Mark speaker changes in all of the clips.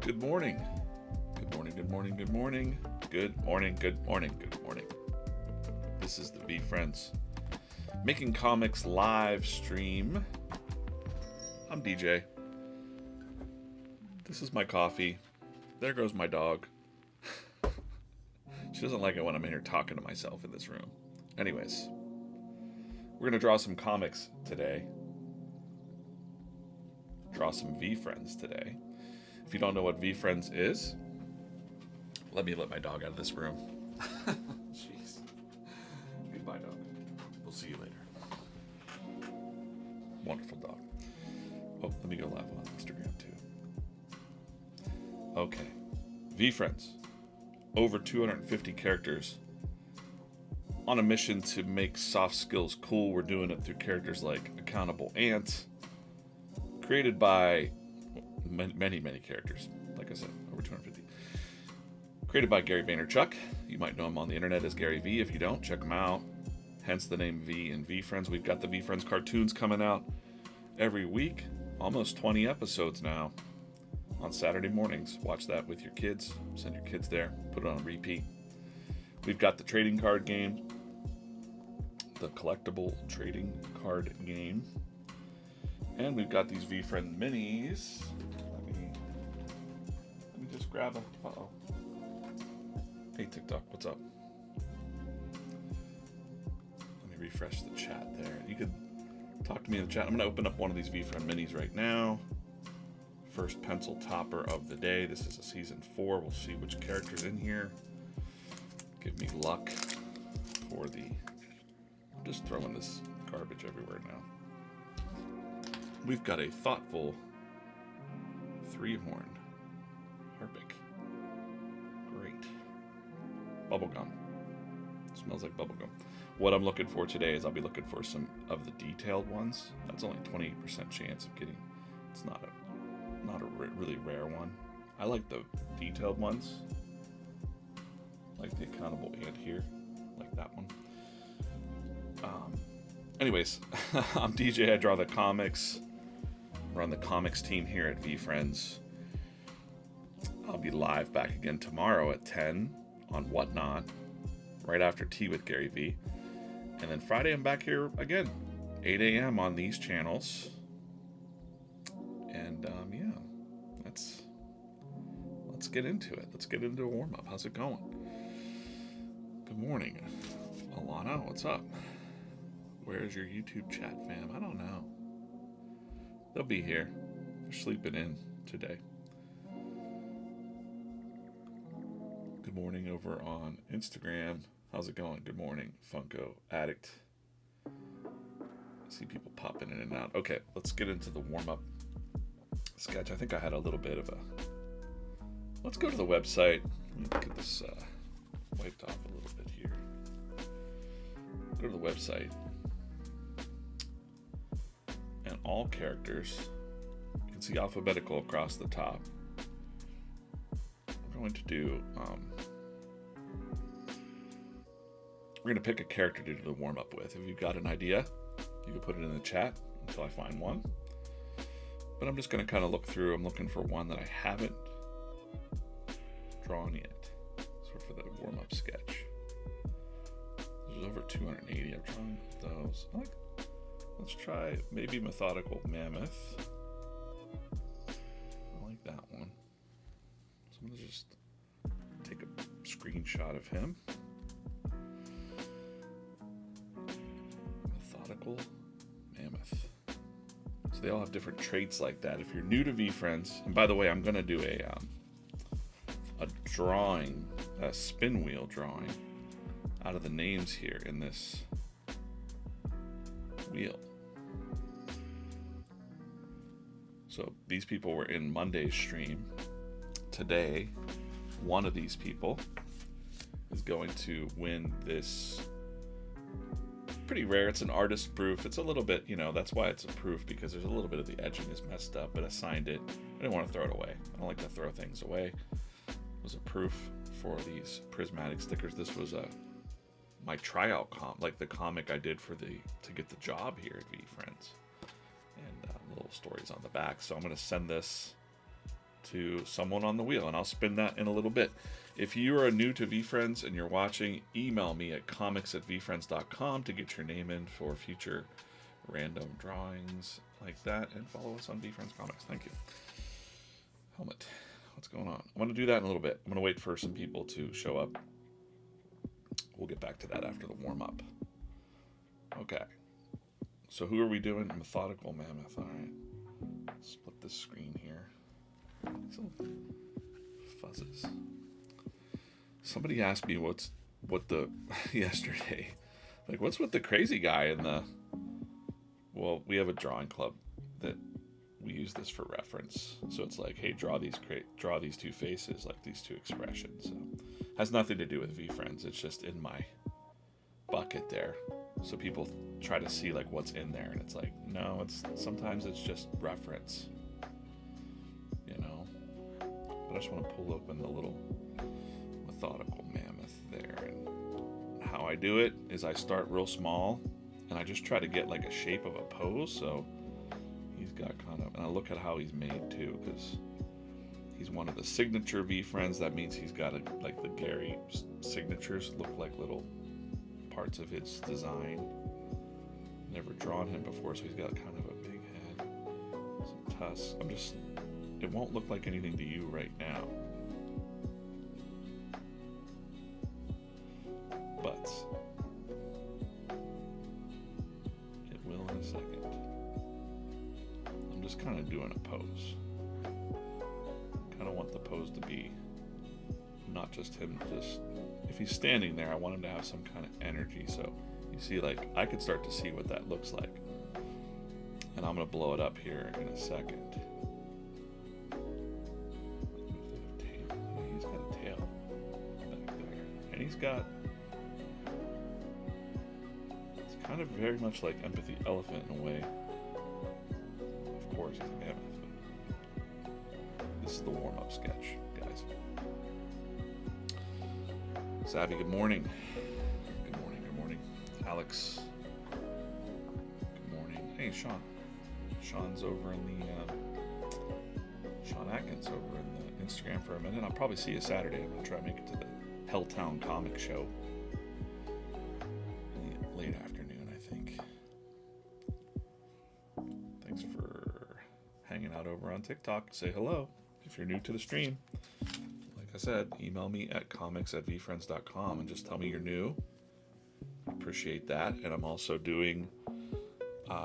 Speaker 1: Good morning. Good morning, good morning, good morning. Good morning, good morning, good morning. This is the VeeFriends Making Comics live stream. I'm DJ. This is my coffee. There goes my dog. She doesn't like it when I'm in here talking to myself in this room. Anyways, we're going to draw some comics today. Draw some VeeFriends today. If you don't know what VeeFriends is, let me let my dog out of this room. Jeez. Goodbye, dog. We'll see you later. Wonderful dog. Oh, let me go live on Instagram too. Okay. VeeFriends. Over 250 characters. On a mission to make soft skills cool. We're doing it through characters like Accountable Ant. Created by many characters. Like I said, over 250. Created by Gary Vaynerchuk. You might know him on the internet as Gary V. If you don't, check him out. Hence the name V and VeeFriends. We've got the VeeFriends cartoons coming out every week. Almost 20 episodes now on Saturday mornings. Watch that with your kids. Send your kids there. Put it on repeat. We've got the trading card game. The collectible trading card game. And we've got these VeeFriend minis. Let me just grab them. Uh-oh. Hey, TikTok, what's up? Let me refresh the chat there. You could talk to me in the chat. I'm going to open up one of these VeeFriend minis right now. First pencil topper of the day. This is a season 4. We'll see which character's in here. Give me luck for the... I'm just throwing this garbage everywhere now. We've got a thoughtful 3-horned harpic. Great. Bubblegum. Smells like bubblegum. What I'm looking for today is I'll be looking for some of the detailed ones. That's only 28% chance of getting. It's not a really rare one. I like the detailed ones. Like the Accountable Ant here. Like that one. Anyways, I'm DJ. I draw the comics. We're on the comics team here at VeeFriends. I'll be live back again tomorrow at 10 on Whatnot, right after tea with Gary V. And then Friday I'm back here again, 8 a.m. on these channels. And yeah, let's get into it. Let's get into a warm-up. How's it going? Good morning. Alana, what's up? Where's your YouTube chat, fam? I don't know. They'll be here. They're sleeping in today. Good morning over on Instagram. How's it going? Good morning, Funko Addict. I see people popping in and out. Okay, let's get into the warm-up sketch. I think I had a little bit of a... Let's go to the website. Let me get this wiped off a little bit here. Go to the website. And all characters, you can see alphabetical across the top. We're going to do, we're going to pick a character to do the warm-up with. If you've got an idea, you can put it in the chat until I find one. But I'm just going to kind of look through. I'm looking for one that I haven't drawn yet. So for the warm-up sketch. There's over 280. I've drawn those. Let's try maybe Methodical Mammoth. I like that one. So I'm going to just take a screenshot of him. Methodical Mammoth. So they all have different traits like that. If you're new to VeeFriends, and by the way, I'm going to do a drawing, a spin wheel drawing out of the names here in this wheel. So these people were in Monday's stream. Today, one of these people is going to win this pretty rare. It's an artist proof. It's a little bit, that's why it's a proof, because there's a little bit of the edging is messed up, but I signed it. I didn't want to throw it away. I don't like to throw things away. It was a proof for these prismatic stickers. This was my tryout like the comic I did to get the job here at VeeFriends. And little stories on the back. So I'm going to send this to someone on the wheel, and I'll spin that in a little bit. If you are new to VeeFriends and you're watching, email me at comics@veefriends.com to get your name in for future random drawings like that, and follow us on VeeFriends Comics. Thank you. Helmet. What's going on? I'm going to do that in a little bit. I'm going to wait for some people to show up. We'll get back to that after the warm-up. Okay. So who are we doing? Methodical Mammoth. All right. Split this screen here. Some fuzzes. Somebody asked me what the yesterday, like, what's with the crazy guy in the. Well, we have a drawing club that we use this for reference. So it's like, hey, draw these two faces, like these two expressions. So has nothing to do with VeeFriends. It's just in my bucket there. So people try to see like what's in there, and it's like, no, sometimes it's just reference, you know. But I just want to pull open the little Methodical Mammoth there, and how I do it is I start real small, and I just try to get like a shape of a pose. So he's got kind of, and I look at how he's made too, because he's one of the signature VeeFriends. That means he's got like the Gary signatures look like little parts of his design. Never drawn him before, so he's got kind of a big head, some tusks. It won't look like anything to you right now, but it will in a second. I'm just kind of doing a pose. Kind of want the pose to be not just him, just if he's standing there, I want him to have some kind of energy. So you see, like, I could start to see what that looks like, and I'm gonna blow it up here in a second. He's got a tail back there, and it's kind of very much like Empathy Elephant in a way. Of course, he's a mammoth, but this is the warm-up sketch, guys. Savvy, good morning. Good morning, good morning. Alex, good morning. Hey, Sean. Sean's over in the, Sean Atkins over in the Instagram for a minute. I'll probably see you Saturday. I'm going to try to make it to the Helltown Comic Show. In the late afternoon, I think. Thanks for hanging out over on TikTok. Say hello if you're new to the stream. I said, email me at comics@veefriends.com and just tell me you're new. Appreciate that. And I'm also doing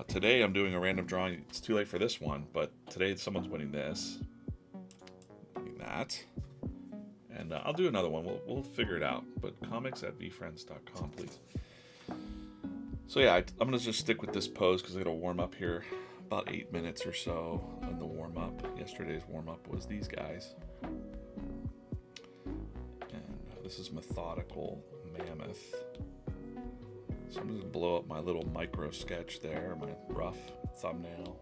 Speaker 1: today I'm doing a random drawing. It's too late for this one, but today someone's winning this, winning that, and I'll do another one. We'll figure it out. But comics@veefriends.com, please. So yeah, I'm gonna just stick with this pose because I gotta warm up here about 8 minutes or so on the warm up. Yesterday's warm up was these guys. This is Methodical Mammoth. So I'm just gonna blow up my little micro sketch there, my rough thumbnail.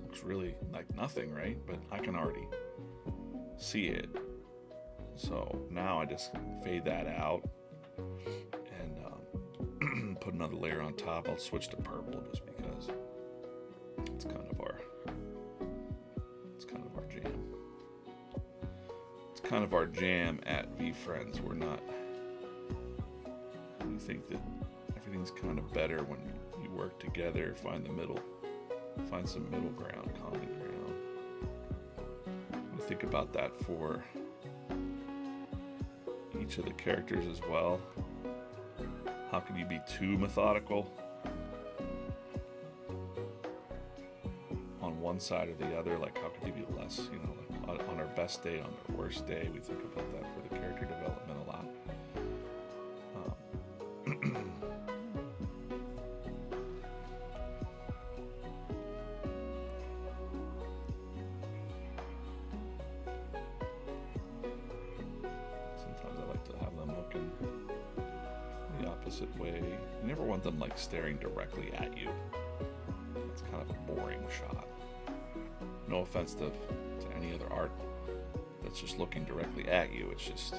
Speaker 1: Looks really like nothing, right? But I can already see it. So now I just fade that out and put another layer on top. I'll switch to purple just because it's kind of our jam. Kind of our jam at VeeFriends. We think that everything's kind of better when you work together, find some middle ground, common ground. We think about that for each of the characters as well. How can you be too methodical on one side or the other? Like, how could you be less, like on our best day, on our worst day? We think about that for the character development a lot. Sometimes I like to have them looking the opposite way. You never want them like staring directly at you. It's kind of a boring shot. No offense to any other art that's just looking directly at you. It's just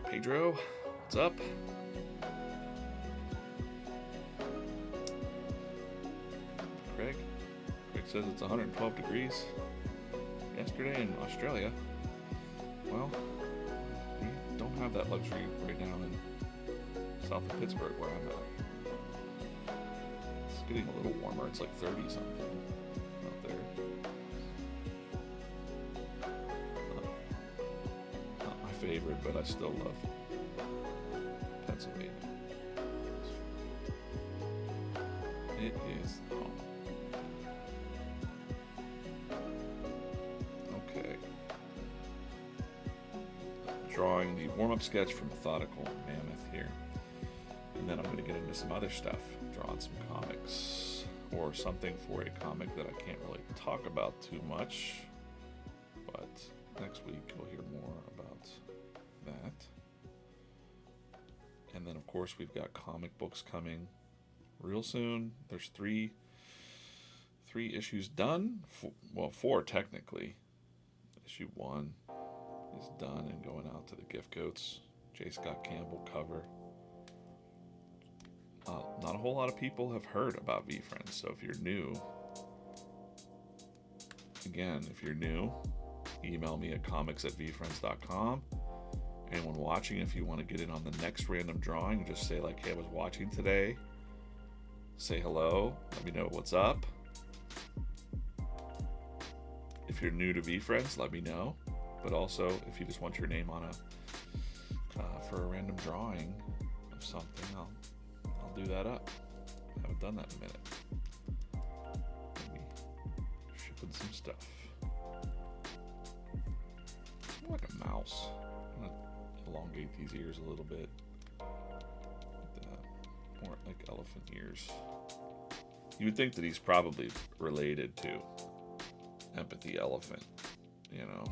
Speaker 1: Pedro, what's up? It says it's 112 degrees yesterday in Australia. Well, we don't have that luxury right now in south of Pittsburgh where I'm at. It's getting a little warmer. It's like 30 something out there. Not my favorite, but I still love Pennsylvania. It is home. Okay. Drawing the warm-up sketch for Methodical Mammoth here. And then I'm going to get into some other stuff. Drawing some comics. Or something for a comic that I can't really talk about too much. But next week we'll hear more about that. And then of course we've got comic books coming real soon. There's three issues done. Four technically. Issue 1 is done and going out to the gift goats. J. Scott Campbell cover. Not a whole lot of people have heard about VeeFriends, so if you're new, again, if you're new, email me at comics@veefriends.com. Anyone watching, if you want to get in on the next random drawing, just say like, hey, I was watching today. Say hello. Let me know what's up. If you're new to VeeFriends, let me know. But also, if you just want your name on for a random drawing of something, I'll do that up. I haven't done that in a minute. Maybe shipping some stuff. It's more like a mouse. I'm gonna elongate these ears a little bit. Like that. More like elephant ears. You would think that he's probably related to Empathy Elephant, you know.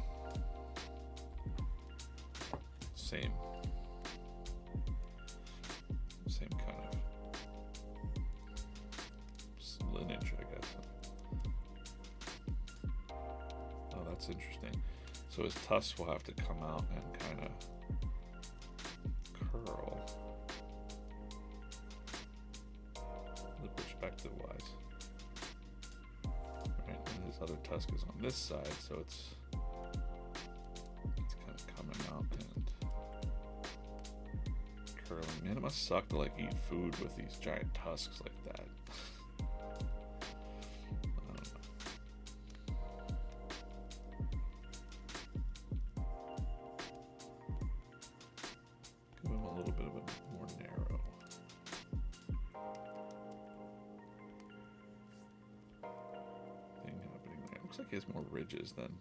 Speaker 1: Same kind of lineage, I guess. Oh, that's interesting. So his tusks will have to come out and kind of curl. The perspective wise. Right, and his other tusk is on this side, so it's kind of coming out and curling. Man, it must suck to like eat food with these giant tusks like that. I don't know. Give him a little bit of a more narrow. Thing happening there. Looks like he has more ridges than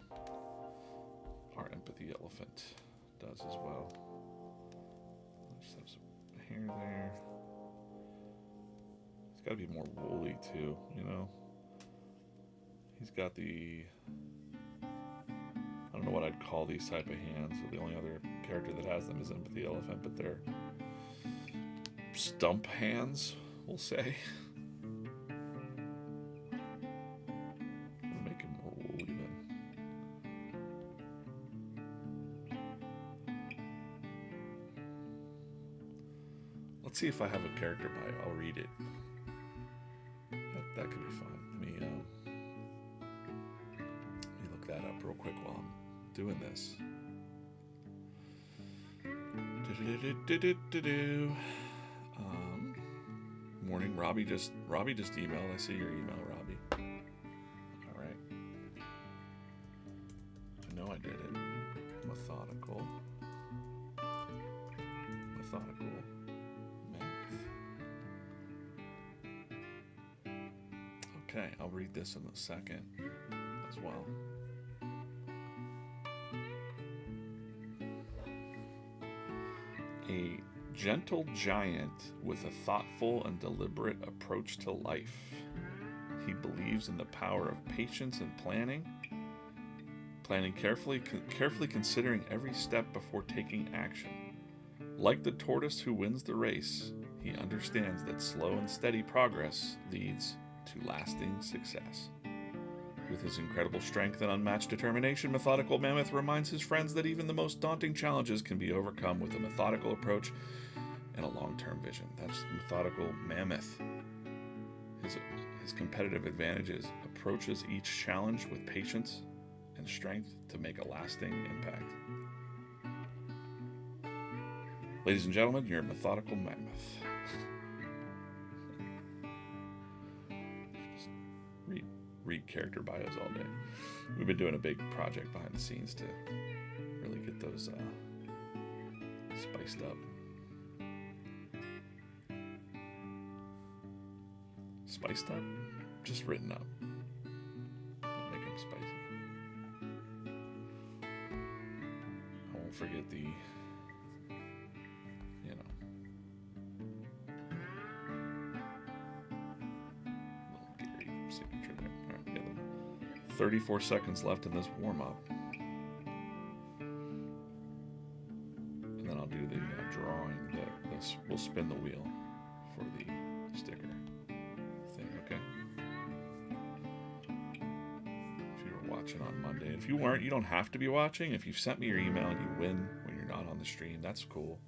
Speaker 1: our Empathy Elephant does as well. Just have some hair there. It's got to be more woolly too, you know. He's got the, I don't know what I'd call these type of hands. So the only other character that has them is Empathy Elephant, but they're stump hands, we'll say. We'll make him more woolly then. Let's see if I have a character bio. I'll read it. That could be fun. Let me look that up real quick while I'm doing this. Morning, Robbie just emailed. I see your email, Robbie. All right. I know I did it. Methodical. Okay, I'll read this in a second as well. A gentle giant with a thoughtful and deliberate approach to life. He believes in the power of patience and planning carefully considering every step before taking action. Like the tortoise who wins the race, he understands that slow and steady progress leads to lasting success. With his incredible strength and unmatched determination, Methodical Mammoth reminds his friends that even the most daunting challenges can be overcome with a methodical approach and a long-term vision. That's Methodical Mammoth. his competitive advantages, approaches each challenge with patience and strength to make a lasting impact. Ladies and gentlemen, your methodical mammoth. Just read character bios all day. We've been doing a big project behind the scenes to really get those spiced up. Spiced up? Just written up. Don't make them spicy. I won't forget the, little Gary signature there. All right, 34 seconds left in this warm-up. And then I'll do the drawing. We'll spin the wheel for the sticker thing, okay? If you were watching on Monday. If you weren't, you don't have to be watching. If you've sent me your email and you win when you're not on the stream, that's cool.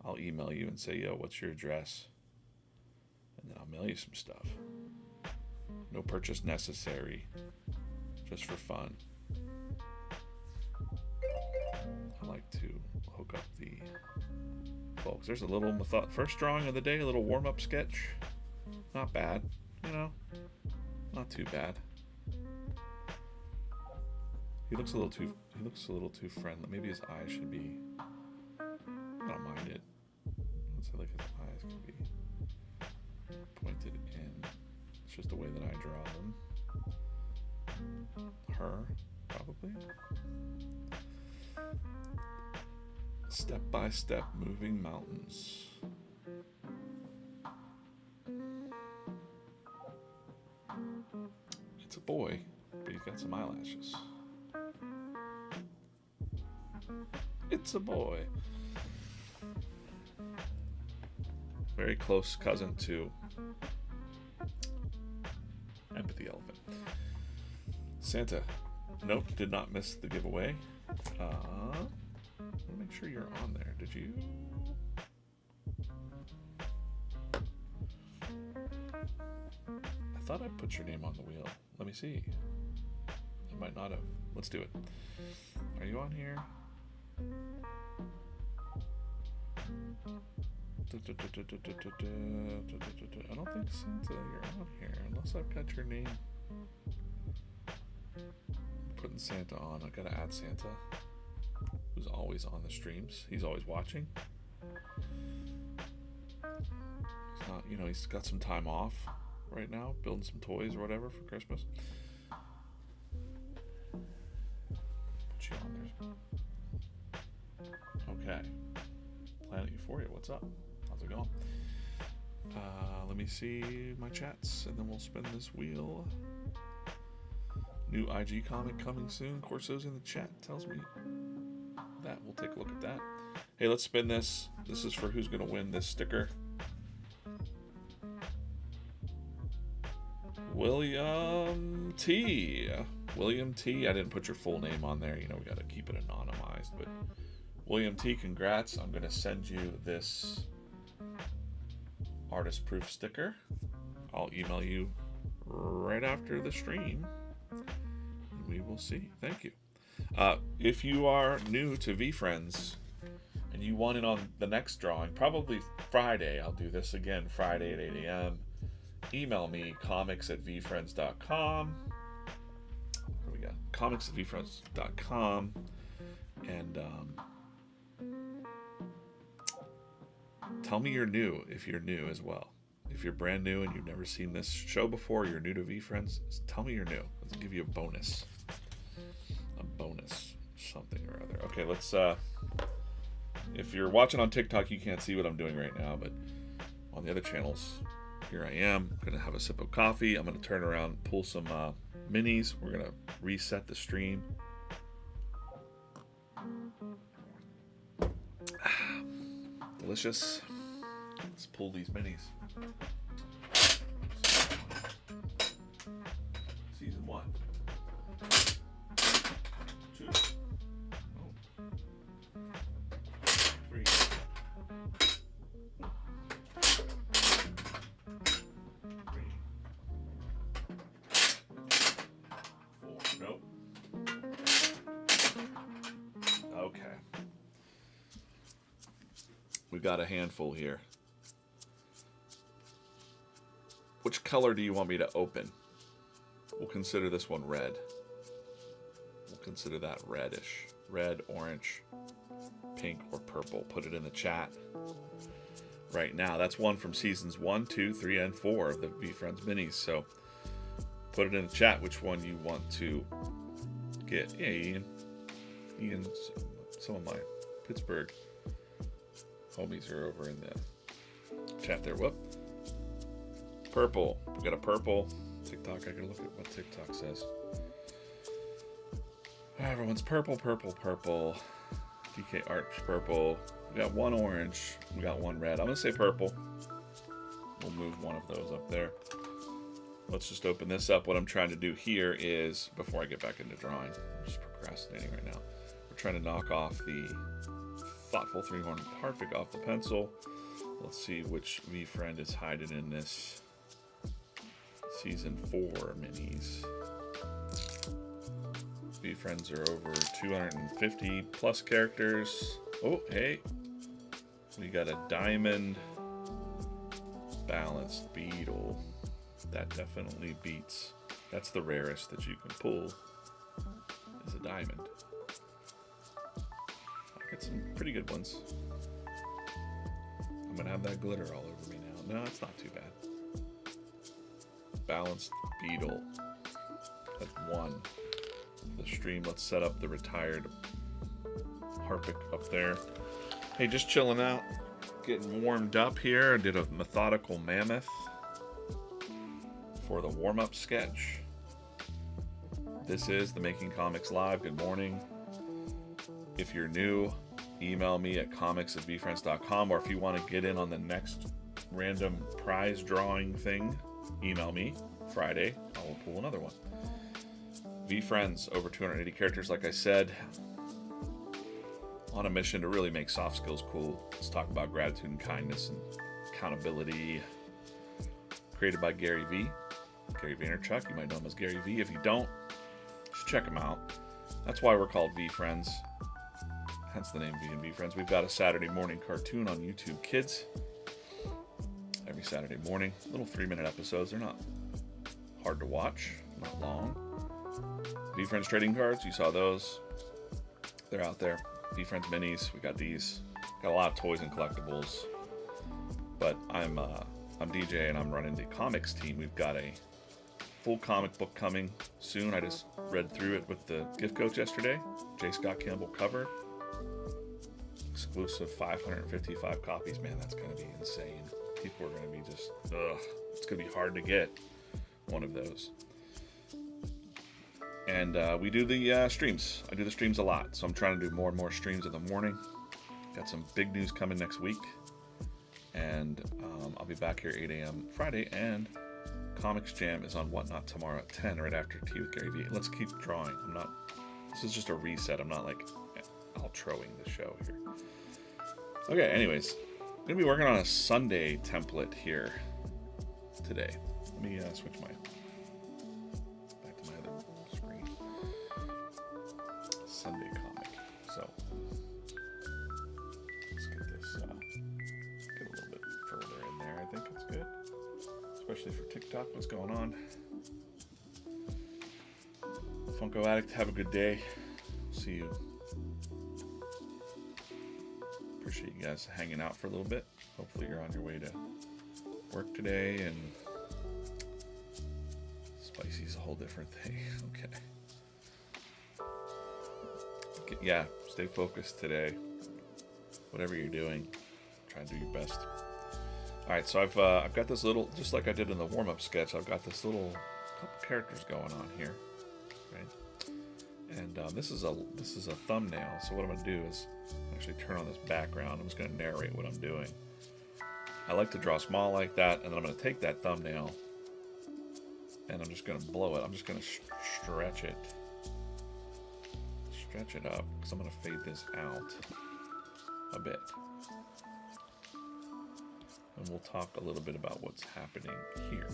Speaker 1: I'll email you and say, yo, what's your address? And then I'll mail you some stuff. No purchase necessary. Just for fun. I like to hook up the folks. There's a little first drawing of the day, a little warm-up sketch. Not bad, not too bad. He looks a little too friendly. Maybe his eyes should be, I don't mind it. Let's say like his eyes can be pointed in. It's just the way that I draw them. Her, probably. Step by step moving mountains. It's a boy, but he's got some eyelashes. It's a boy. Very close cousin to Empathy Elephant. Santa. Nope, did not miss the giveaway. Make sure you're on there. Did you? I thought I put your name on the wheel. Let me see. I might not have. Let's do it. Are you on here? I don't think Santa, you're on here unless I've got your name. Putting Santa on. I gotta add Santa, who's always on the streams. He's always watching. He's not, he's got some time off right now, building some toys or whatever for Christmas. Put you on there. Okay. Planet Euphoria, what's up? How's it going? Let me see my chats, and then we'll spin this wheel. New IG comic coming soon. Corso's in the chat tells me that. We'll take a look at that. Hey, let's spin this. This is for who's going to win this sticker. William T. William T. I didn't put your full name on there. We got to keep it anonymized. But William T., congrats. I'm going to send you this artist proof sticker. I'll email you right after the stream. We will see. Thank you. If you are new to VeeFriends and you want in on the next drawing, probably Friday, I'll do this again, Friday at 8 a.m. Email me, comics@VeeFriends.com. What do we got? Comics@VeeFriends.com. And tell me you're new if you're new as well. If you're brand new and you've never seen this show before, you're new to VeeFriends, tell me you're new. Let's give you a bonus. Something or other. Okay, let's, if you're watching on TikTok, you can't see what I'm doing right now, but on the other channels, here I am. I'm going to have a sip of coffee. I'm going to turn around, pull some minis. We're going to reset the stream. Delicious. Let's pull these minis. Season 1. 2. 3. 4. We got a handful here. Which color do you want me to open? We'll consider this one red. We'll consider that reddish. Red, orange, pink, or purple. Put it in the chat right now. That's one from seasons 1, 2, 3, and 4 of the VeeFriends minis. So put it in the chat which one you want to get. Yeah, Ian. Ian, some of my Pittsburgh homies are over in the chat there. Whoop. Purple. We got a purple. TikTok. I gotta look at what TikTok says. Everyone's purple, purple, purple. DK Arch purple. We got one orange. We got one red. I'm gonna say purple. We'll move one of those up there. Let's just open this up. What I'm trying to do here is, before I get back into drawing, I'm just procrastinating right now. We're trying to knock off the Thoughtful Three-Horned Harpic off the pencil. Let's see which VeeFriend is hiding in this season 4 minis. VeeFriends are over 250 plus characters. Oh, hey. We got a diamond balanced beetle. That definitely beats. That's the rarest that you can pull, is a diamond. I got some pretty good ones. I'm gonna have that glitter all over me now. No, it's not too bad. Balanced beetle. That's one. The stream. Let's set up the retired Harpic up there. Hey, just chilling out, getting warmed up here. I did a methodical mammoth for the warm-up sketch. This is the Making Comics Live. Good morning. If you're new, email me at comics@veefriends.com, or if you want to get in on the next random prize drawing thing, email me Friday. I will pull another one. VeeFriends, over 280 characters, like I said, on a mission to really make soft skills cool. Let's talk about gratitude and kindness and accountability. Created by Gary V. Gary Vaynerchuk. You might know him as Gary V. If you don't, just check him out. That's why we're called VeeFriends. Hence the name V and VeeFriends. We've got a Saturday morning cartoon on YouTube Kids every Saturday morning. Little 3-minute episodes. They're not hard to watch, not long. VeeFriends trading cards, you saw those. They're out there. VeeFriends minis, we got these. Got a lot of toys and collectibles. But I'm DJ and I'm running the comics team. We've got a full comic book coming soon. I just read through it with the gift coach yesterday. J. Scott Campbell cover. Exclusive 555 copies. Man, that's going to be insane. People are going to be just, it's going to be hard to get one of those. And we do the streams. I do the streams a lot, so I'm trying to do more and more streams in the morning. Got some big news coming next week. And I'll be back here 8 a.m. Friday, and Comics Jam is on Whatnot tomorrow at 10, right after tea with Gary V. Let's keep drawing. This is just a reset. I'm not like outroing the show here. Okay, anyways, I'm gonna be working on a Sunday template here today. Let me switch back to my other screen. Sunday comic. So let's get this get a little bit further in there. I think it's good, especially for TikTok. What's going on? Funko Addict, have a good day. See you. Appreciate you guys hanging out for a little bit. Hopefully you're on your way to work today, and spicy's a whole different thing. Okay. Yeah, stay focused today. Whatever you're doing, try and do your best. All right, so I've got this little, just like I did in the warm-up sketch, I've got this little couple characters going on here, right? And this is a thumbnail. So what I'm gonna do is actually turn on this background. I'm just gonna narrate what I'm doing. I like to draw small like that, and then I'm gonna take that thumbnail and I'm just gonna blow it. I'm just gonna stretch it up, because I'm gonna fade this out a bit. And we'll talk a little bit about what's happening here.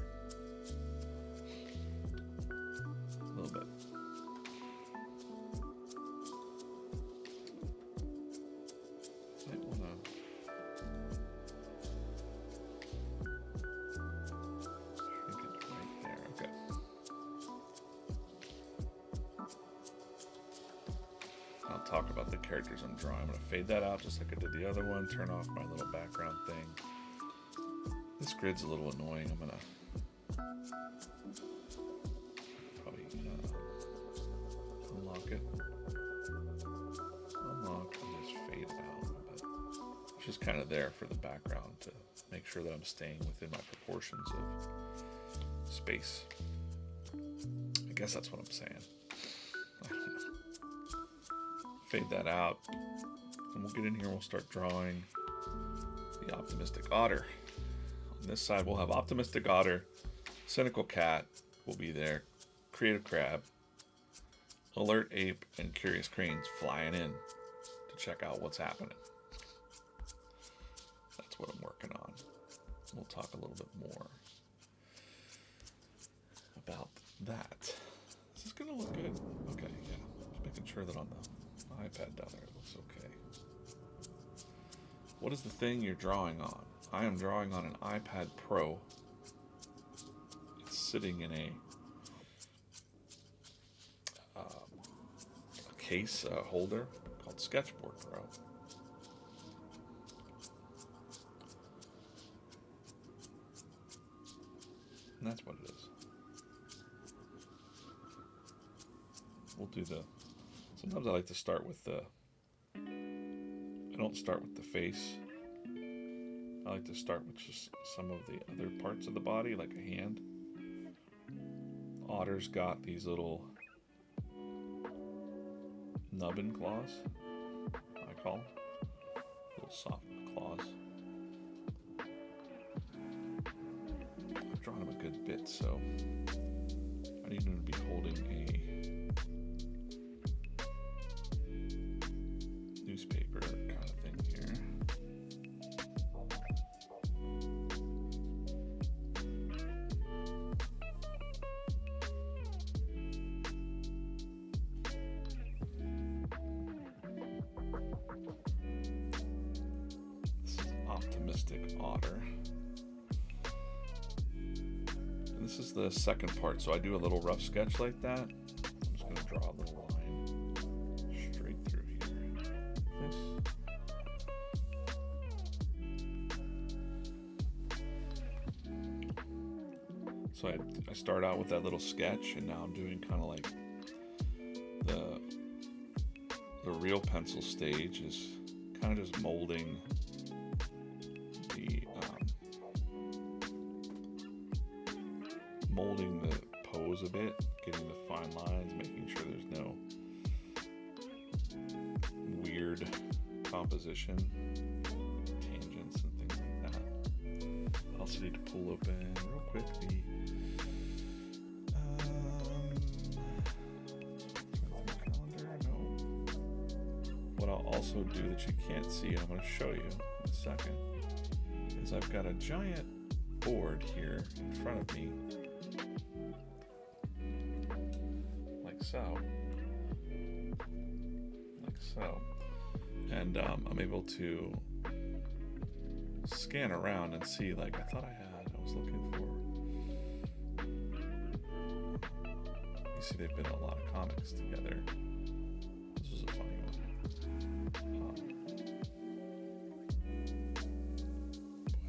Speaker 1: A little bit. Might wanna talk about the characters I'm drawing. I'm going to fade that out just like I did the other one. Turn off my little background thing. This grid's a little annoying. I'm going to probably unlock it. Unlock and just fade it out. But it's just kind of there for the background to make sure that I'm staying within my proportions of space. I guess that's what I'm saying. I don't know. Fade that out, and we'll get in here and we'll start drawing the optimistic otter. On this side, we'll have optimistic otter, cynical cat will be there, creative crab, alert ape, and curious cranes flying in to check out what's happening. That's what I'm working on. We'll talk a little bit more about that. This is gonna look good. Okay, yeah. Just making sure that on the iPad down there it looks okay. What is the thing you're drawing on? I am drawing on an iPad Pro. It's sitting in a case holder called Sketchboard Pro. And that's what it is. We'll do the... Sometimes I like to start with the... I don't start with the face. I like to start with just some of the other parts of the body, like a hand. Otter's got these little nubbin claws, I call them. Little soft claws. I've drawn him a good bit, so I need him to be holding a newspaper kind of thing here. This is optimistic otter. And this is the second part, so I do a little rough sketch like that. I'm just going to draw a little line straight through here. This. So I start out with that little sketch, and now I'm doing kind of like the real pencil stage is kind of just molding the pose a bit, getting the fine lines, making sure there's no weird composition, tangents and things like that. I also need to pull open real quick the calendar. No. What I'll also do that you can't see, and I'm going to show you in a second, is I've got a giant board here in front of me, like so, and I'm able to scan around and see, like I was looking for. You see, they've been in a lot of comics together. This was a funny one.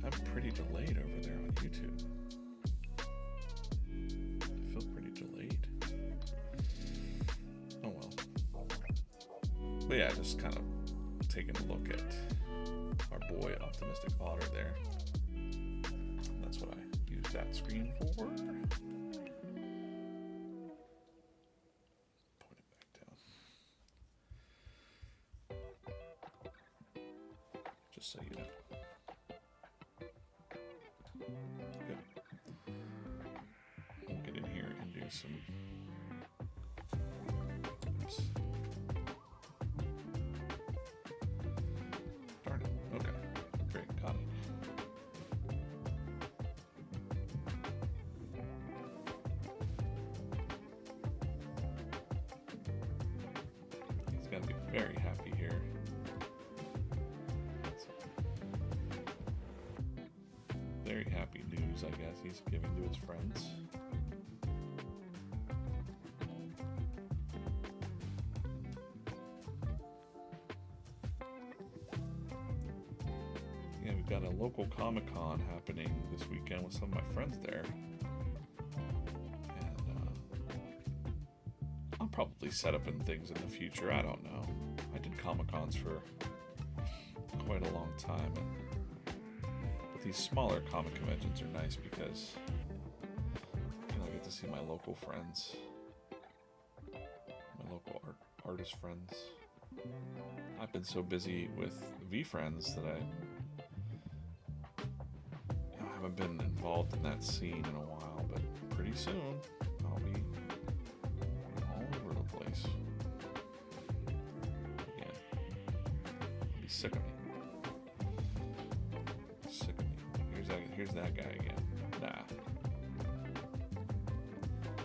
Speaker 1: I'm pretty delayed over there on YouTube. I feel pretty delayed. Oh well. But yeah, just kind of taking a look at our boy Optimistic Otter there. That's what I use that screen for. Point it back down. Just so you know. Good. We'll get in here and do some... Oops. Darn it. Okay. Great. Got it. He's got to be very happy here. Very happy news, I guess, he's giving to his friends. Yeah, we've got a local Comic-Con happening this weekend with some of my friends there. And I'll probably set up in things in the future. I don't know. I did Comic-Cons for quite a long time. But these smaller comic conventions are nice because I get to see my local friends. My local artist friends. I've been so busy with VeeFriends that I haven't been involved in that scene in a while, but pretty soon I'll be all over the place. Again, I'll be sick of me. Sick of me. Here's that guy again. Nah.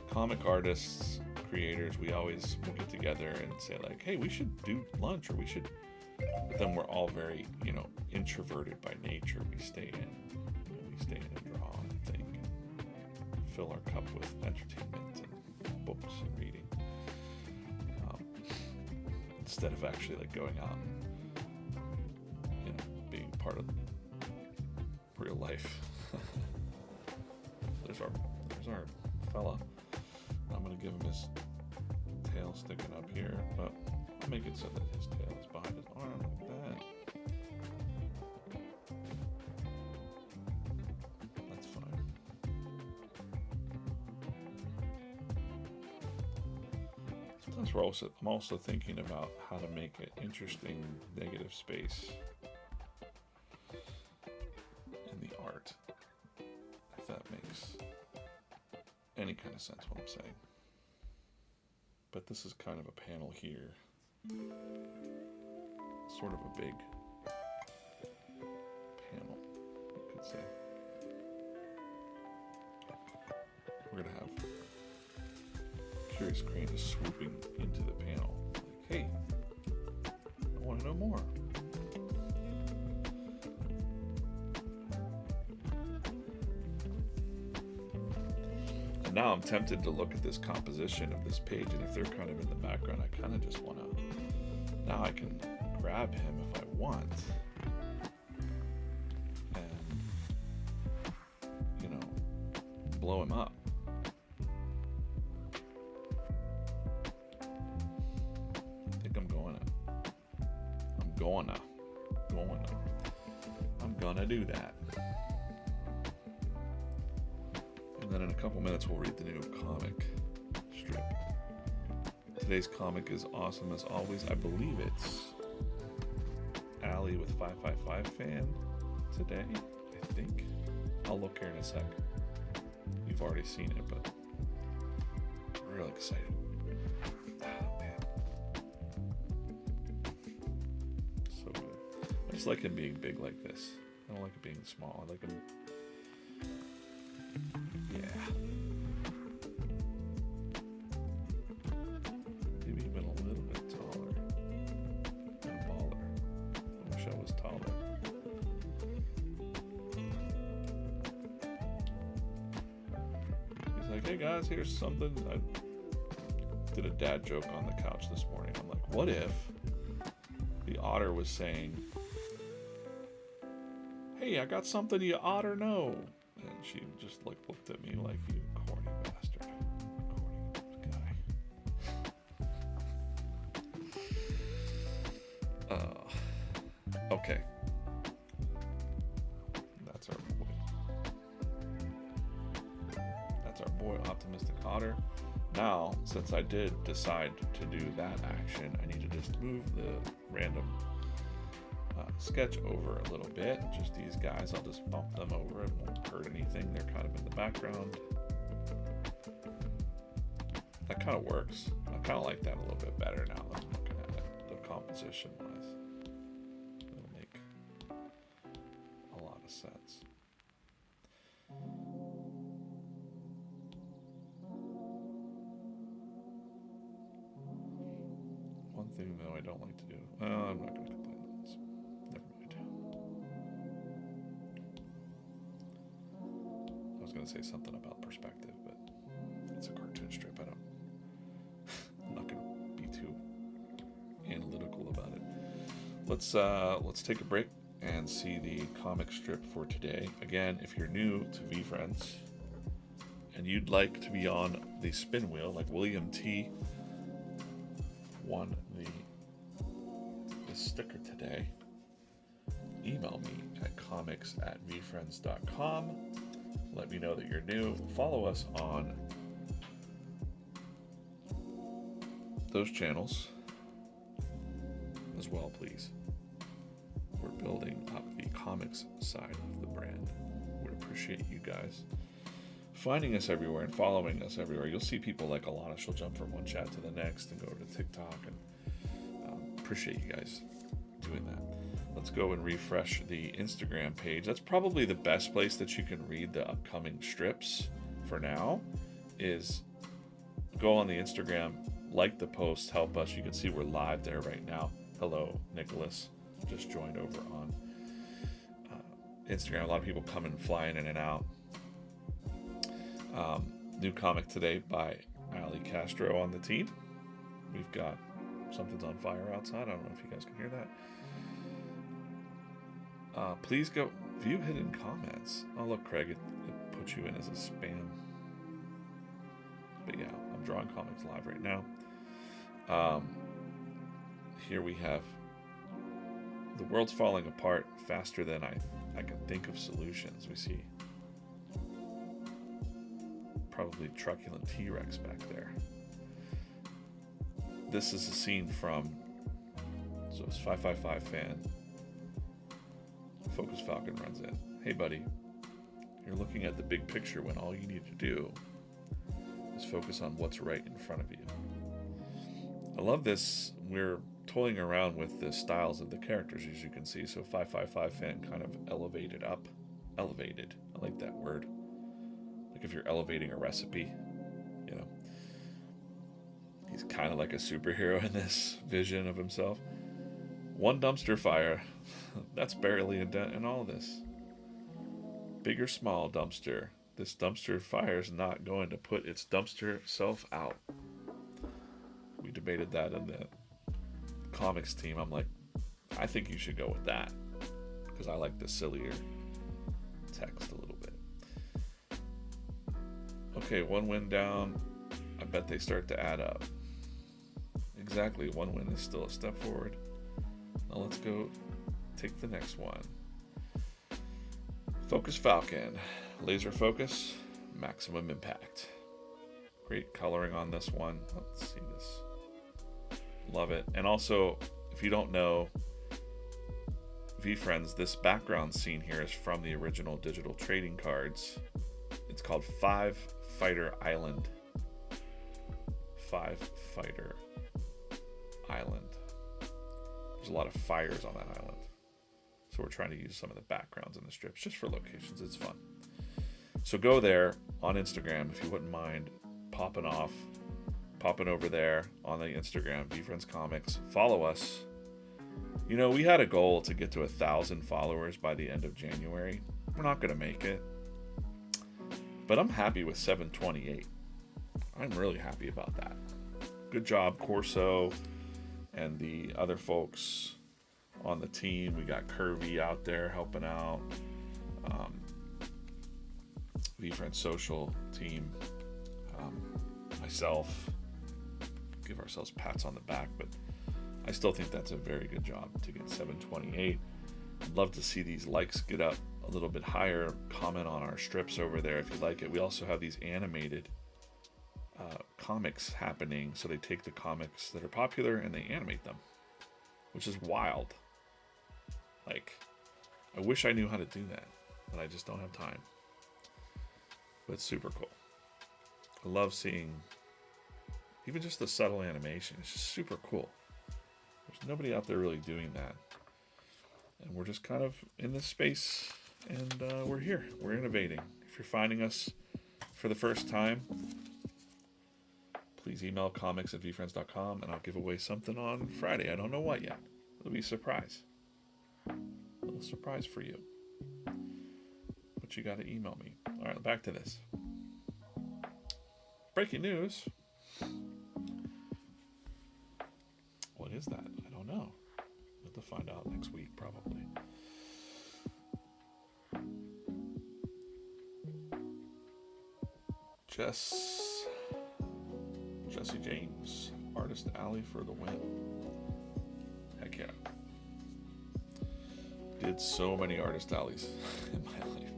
Speaker 1: Comic artists, creators, we always get together and say like, hey, we should do lunch, or we should, but then we're all very, introverted by nature. We stay in and draw and think, and fill our cup with entertainment and books and reading, instead of actually like going out and, being part of real life. There's our fella. I'm gonna give him his tail sticking up here, but I'll make it so that his tail is behind his arm like that. That's fine. Sometimes I'm also thinking about how to make an interesting negative space in the art, if that makes any kind of sense what I'm saying. But this is kind of a panel here. Sort of a big panel, you could say. We're gonna have Curious Crane is swooping into the panel. Like, hey, I want to know more. Now I'm tempted to look at this composition of this page, and if they're kind of in the background, I kind of just want to, now I can grab him if I want, and, blow him up. I think I'm gonna do that. And then in a couple minutes, we'll read the new comic strip. Today's comic is awesome as always. I believe it's Allie with 555 fan today, I think. I'll look here in a sec. You've already seen it, but I'm real excited. Oh, man. So good. I just like him being big like this. I don't like it being small. I like him. Yeah. Maybe even a little bit taller. And baller. I wish I was taller. He's like, hey guys, here's something. I did a dad joke on the couch this morning. I'm like, what if the otter was saying, hey, I got something you oughter know. And she just looked at me like, you corny bastard. Corny guy. Okay. That's our boy, Optimistic Otter. Now, since I did decide to do that action, I need to just move the random sketch over a little bit. Just these guys, I'll just bump them over. It won't hurt anything. They're kind of in the background. That kind of works. I kind of like that a little bit better now that I'm looking at it, the composition wise. It'll make a lot of sense. One thing though I don't like to do, I'm not going to complain on this. Never mind. I was going to say something about perspective, but it's a cartoon strip. I'm not going to be too analytical about it. Let's take a break and see the comic strip for today. Again, if you're new to VeeFriends and you'd like to be on the spin wheel like William T won the sticker today, email me at comics@veefriends.com. Let me know that you're new. Follow us on those channels as well, please. We're building up the comics side of the brand. We'd appreciate you guys finding us everywhere and following us everywhere. You'll see people like Alana. She'll jump from one chat to the next and go to TikTok, and appreciate you guys doing that. Let's go and refresh the Instagram page. That's probably the best place that you can read the upcoming strips for now, is go on the Instagram, like the post, help us. You can see we're live there right now. Hello, Nicholas. Just joined over on Instagram. A lot of people coming, flying in and out. New comic today by Ali Castro on the team. We've got Something's on Fire outside. I don't know if you guys can hear that. Please go view hidden comments. Oh, look, Craig, it puts you in as a spam. But yeah, I'm drawing comics live right now. Here we have the world's falling apart faster than I can think of solutions. We see probably truculent T-Rex back there. This is a scene from, so it's 555 fan. Focus Falcon runs in. Hey buddy, you're looking at the big picture when all you need to do is focus on what's right in front of you. I love this. We're toying around with the styles of the characters, as you can see. So 555 fan kind of elevated up. Elevated. I like that word. Like if you're elevating a recipe, you know. He's kind of like a superhero in this vision of himself. One dumpster fire. That's barely a dent in all this. Big or small dumpster. This dumpster fire is not going to put its dumpster self out. We debated that in the comics team. I'm like, I think you should go with that, because I like the sillier text a little bit. Okay, one win down. I bet they start to add up. Exactly, one win is still a step forward. Now let's go take the next one. Focus Falcon. Laser focus, maximum impact. Great coloring on this one. Let's see this. Love it. And also, if you don't know, VeeFriends, this background scene here is from the original digital trading cards. It's called Five Fighter Island. Five Fighter Island. There's a lot of fires on that island. So we're trying to use some of the backgrounds in the strips just for locations. It's fun. So go there on Instagram if you wouldn't mind popping over there on the Instagram, VeeFriends Comics. Follow us. You know, we had a goal to get to 1,000 followers by the end of January. We're not going to make it. But I'm happy with 728. I'm really happy about that. Good job, Corso and the other folks on the team. We got Curvy out there helping out. VeeFriends social team. Myself. Give ourselves pats on the back, but I still think that's a very good job to get 728. I'd love to see these likes get up a little bit higher. Comment on our strips over there if you like it. We also have these animated comics happening. So they take the comics that are popular and they animate them, which is wild. Like, I wish I knew how to do that, but I just don't have time. But it's super cool. I love seeing even just the subtle animation. It's just super cool. There's nobody out there really doing that. And we're just kind of in this space, and we're here. We're innovating. If you're finding us for the first time, please email comics@veefriends.com, and I'll give away something on Friday. I don't know what yet. It'll be a surprise. A little surprise for you. But you got to email me. All right, back to this. Breaking news. What is that? I don't know. We'll have to find out next week, probably. Jesse James, Artist Alley for the win. Heck yeah. Did so many Artist Alleys in my life.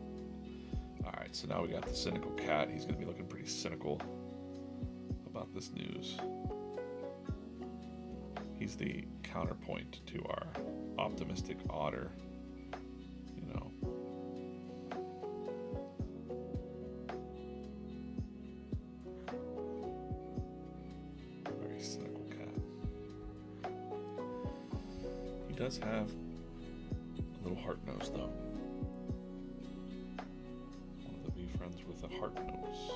Speaker 1: Alright, so now we got the Cynical Cat. He's going to be looking pretty cynical about this news. He's the counterpoint to our optimistic otter, you know. Very cynical cat. He does have a little heart nose, though. One of the VeeFriends with a heart nose.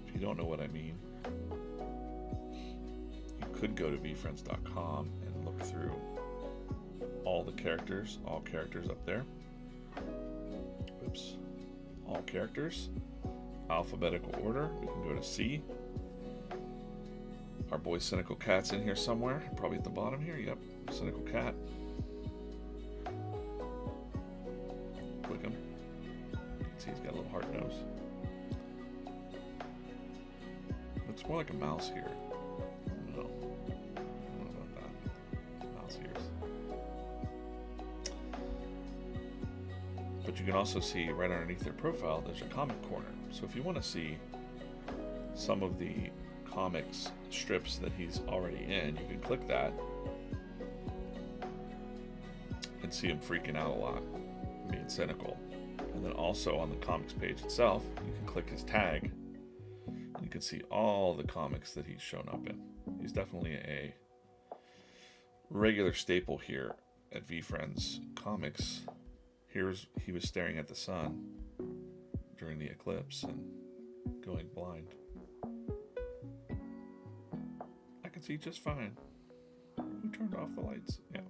Speaker 1: If you don't know what I mean, could go to VeeFriends.com and look through all characters up there. Oops. All characters, alphabetical order. We can go to C. Our boy Cynical Cat's in here somewhere, probably at the bottom here. Yep, Cynical Cat. Click him. You can see he's got a little heart nose. Looks more like a mouse here. But you can also see right underneath their profile, there's a comic corner. So if you want to see some of the comics strips that he's already in, you can click that and see him freaking out a lot, being cynical. And then also on the comics page itself, you can click his tag. And you can see all the comics that he's shown up in. He's definitely a regular staple here at VeeFriends Comics. He was staring at the sun during the eclipse and going blind. I can see just fine. Who turned off the lights? Yeah.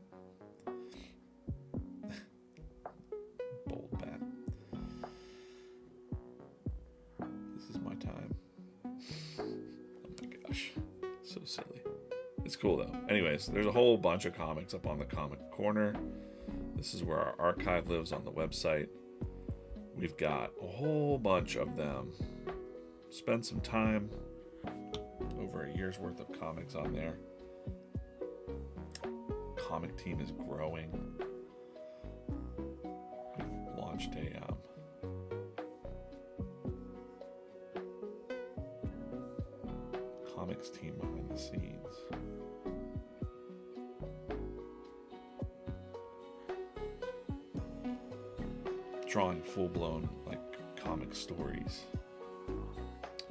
Speaker 1: Bold bat. This is my time. Oh my gosh. So silly. It's cool though. Anyways, there's a whole bunch of comics up on the comic corner. This is where our archive lives on the website. We've got a whole bunch of them. Spend some time, over a year's worth of comics on there. Comic team is growing. We've launched a comics team behind the scenes. Drawing full-blown like comic stories,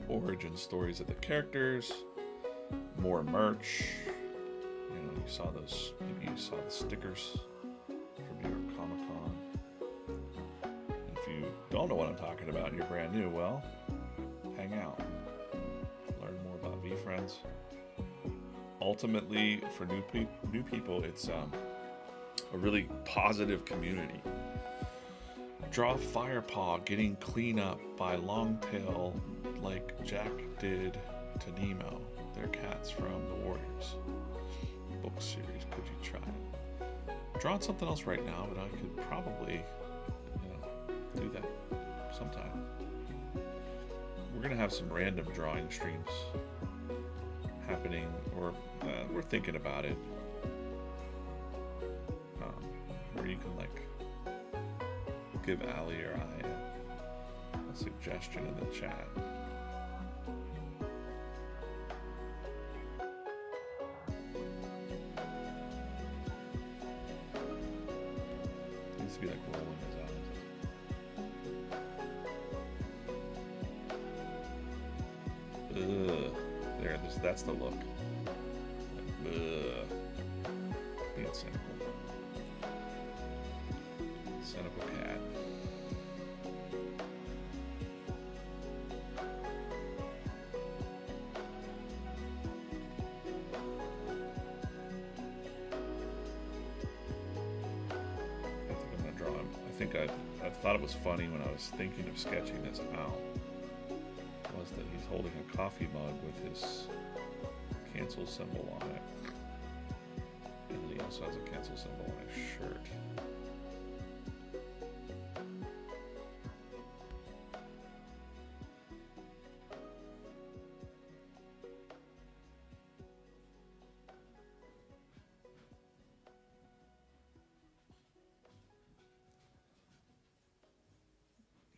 Speaker 1: origin stories of the characters, more merch. You know, you saw those. Maybe you saw the stickers from New York Comic Con. If you don't know what I'm talking about and you're brand new, well, hang out, learn more about VeeFriends. Ultimately, for new people, it's a really positive community. Draw Firepaw getting clean up by Longtail like Jack did to Nemo, their cats from the Warriors book series. Could you try it? Drawing something else right now, but I could probably, do that sometime. We're gonna have some random drawing streams happening, or we're thinking about it, where you can like give Ali or I a suggestion in the chat. Needs to be like rolling his eyes. Ugh. That's the look. Ugh. Being cynical. Cynical cat. I thought it was funny when I was thinking of sketching this out, was that he's holding a coffee mug with his cancel symbol on it, and then he also has a cancel symbol on his shirt.